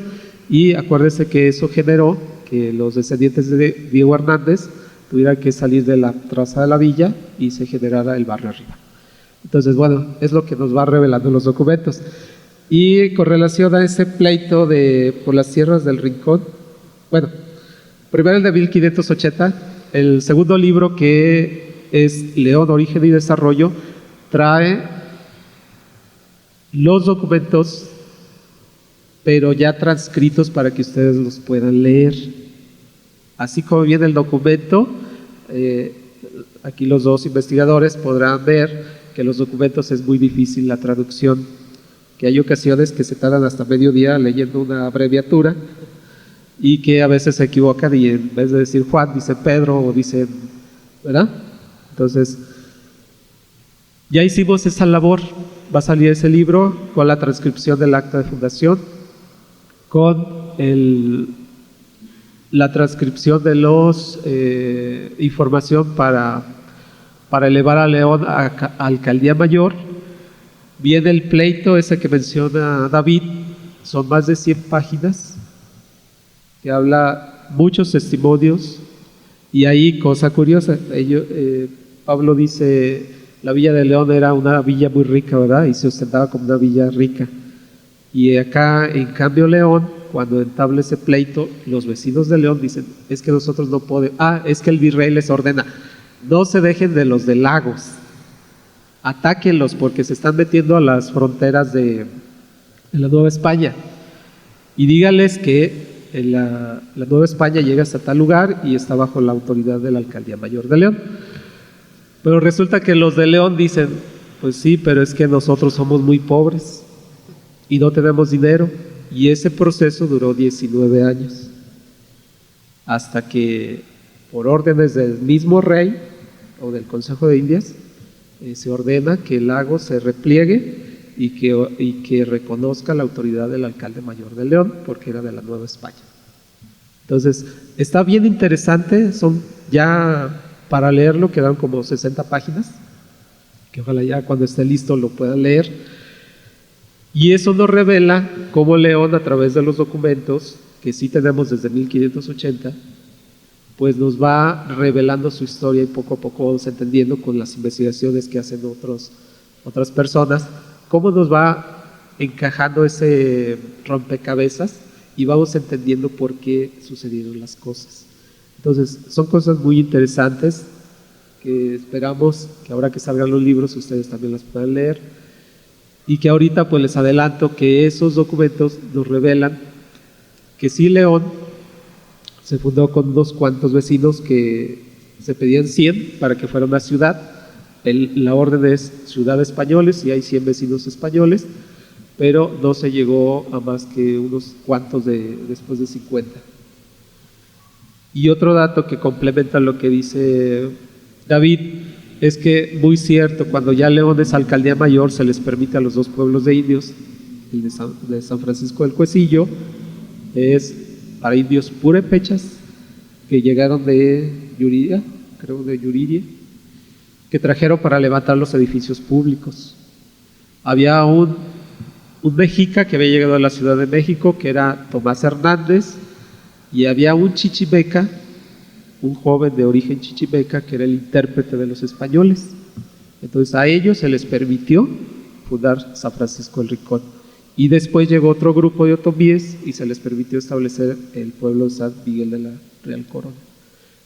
y acuérdense que eso generó que los descendientes de Diego Hernández tuvieran que salir de la traza de la villa y se generara el barrio arriba. Entonces, bueno, es lo que nos va revelando los documentos. Y con relación a ese pleito por las tierras del Rincón, bueno, primero el de 1580, el segundo libro, que es León, Origen y Desarrollo, trae los documentos, pero ya transcritos para que ustedes los puedan leer. Así como viene el documento, aquí los dos investigadores podrán ver que los documentos es muy difícil la traducción, que hay ocasiones que se tardan hasta mediodía leyendo una abreviatura y que a veces se equivocan y en vez de decir Juan dicen Pedro o dicen, ¿verdad? Entonces, ya hicimos esa labor. Va a salir ese libro con la transcripción del acta de fundación, con la transcripción de los información para elevar a León a alcaldía mayor. Viene el pleito ese que menciona David, son más de 100 páginas que habla muchos testimonios, y ahí cosa curiosa, Pablo dice, la villa de León era una villa muy rica, ¿verdad? Y se ostentaba como una villa rica. Y acá, en cambio, León, cuando entabla ese pleito, los vecinos de León dicen, es que nosotros no podemos, es que el virrey les ordena, no se dejen de los de Lagos, atáquenlos porque se están metiendo a las fronteras de la Nueva España. Y díganles que la Nueva España llega hasta tal lugar y está bajo la autoridad de la Alcaldía Mayor de León. Pero resulta que los de León dicen, pues sí, pero es que nosotros somos muy pobres y no tenemos dinero. Y ese proceso duró 19 años, hasta que por órdenes del mismo rey o del Consejo de Indias se ordena que Lagos se repliegue y que reconozca la autoridad del alcalde mayor de León, porque era de la Nueva España. Entonces, está bien interesante, son ya, para leerlo quedan como 60 páginas, que ojalá ya cuando esté listo lo puedan leer. Y eso nos revela cómo León, a través de los documentos, que sí tenemos desde 1580, pues nos va revelando su historia, y poco a poco vamos entendiendo con las investigaciones que hacen otras personas, cómo nos va encajando ese rompecabezas y vamos entendiendo por qué sucedieron las cosas. Entonces, son cosas muy interesantes que esperamos que ahora que salgan los libros ustedes también las puedan leer, y que ahorita pues les adelanto que esos documentos nos revelan que sí, León se fundó con unos cuantos vecinos que se pedían 100 para que fuera una ciudad. La orden es ciudad de españoles y hay 100 vecinos españoles, pero no se llegó a más que unos cuantos después de 50. Y otro dato que complementa lo que dice David es que, muy cierto, cuando ya León es alcaldía mayor, se les permite a los dos pueblos de indios, el de San Francisco del Cuecillo, es para indios purépechas que llegaron de Yuriria, creo de Yuriria, que trajeron para levantar los edificios públicos. Había un mexica que había llegado a la Ciudad de México, que era Tomás Hernández, y había un chichimeca, un joven de origen chichimeca, que era el intérprete de los españoles. Entonces a ellos se les permitió fundar San Francisco del Rincón. Y después llegó otro grupo de otomíes y se les permitió establecer el pueblo de San Miguel de la Real Corona.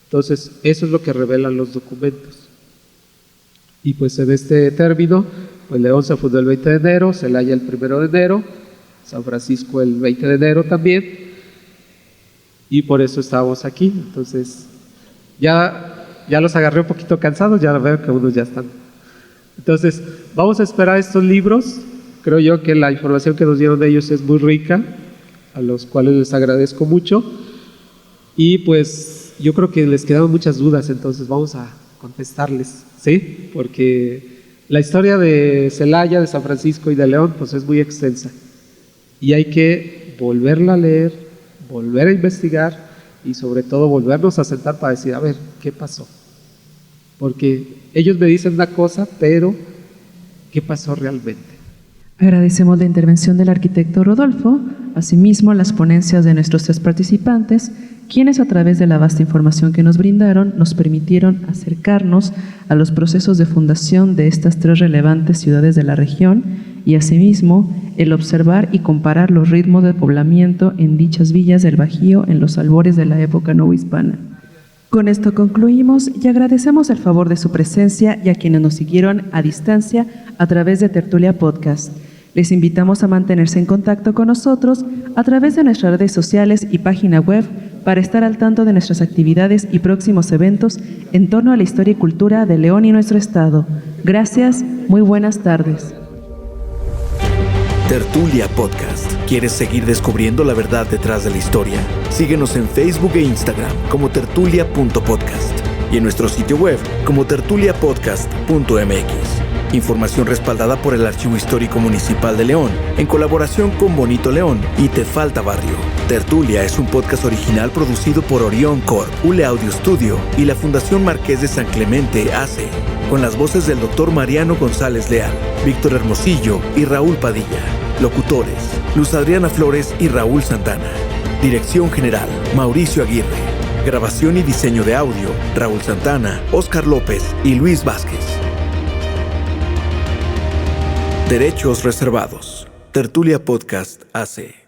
Entonces, eso es lo que revelan los documentos. Y pues en este término, pues León se fundó el 20 de enero, Celaya el 1 de enero, San Francisco el 20 de enero también, y por eso estábamos aquí. Entonces, ya los agarré un poquito cansados, ya veo que unos ya están. Entonces, vamos a esperar estos libros. Creo yo que la información que nos dieron de ellos es muy rica, a los cuales les agradezco mucho. Y pues yo creo que les quedaron muchas dudas, entonces vamos a contestarles, ¿sí? Porque la historia de Celaya, de San Francisco y de León, pues es muy extensa. Y hay que volverla a leer, volver a investigar y sobre todo volvernos a sentar para decir, a ver, ¿qué pasó? Porque ellos me dicen una cosa, pero ¿qué pasó realmente? Agradecemos la intervención del arquitecto Rodolfo, asimismo las ponencias de nuestros 3 participantes, quienes a través de la vasta información que nos brindaron nos permitieron acercarnos a los procesos de fundación de estas 3 relevantes ciudades de la región y asimismo el observar y comparar los ritmos de poblamiento en dichas villas del Bajío en los albores de la época novohispana. Con esto concluimos y agradecemos el favor de su presencia y a quienes nos siguieron a distancia a través de Tertulia Podcast. Les invitamos a mantenerse en contacto con nosotros a través de nuestras redes sociales y página web para estar al tanto de nuestras actividades y próximos eventos en torno a la historia y cultura de León y nuestro estado. Gracias, muy buenas tardes. Tertulia Podcast. ¿Quieres seguir descubriendo la verdad detrás de la historia? Síguenos en Facebook e Instagram como tertulia.podcast y en nuestro sitio web como tertuliapodcast.mx. Información respaldada por el Archivo Histórico Municipal de León, en colaboración con Bonito León y Te Falta Barrio. Tertulia es un podcast original producido por Orión Corp, ULE Audio Studio y la Fundación Marqués de San Clemente AC, con las voces del Dr. Mariano González Leal, Víctor Hermosillo y Raúl Padilla. Locutores, Luz Adriana Flores y Raúl Santana. Dirección General, Mauricio Aguirre. Grabación y diseño de audio, Raúl Santana, Óscar López y Luis Vázquez. Derechos reservados. Tertulia Podcast AC.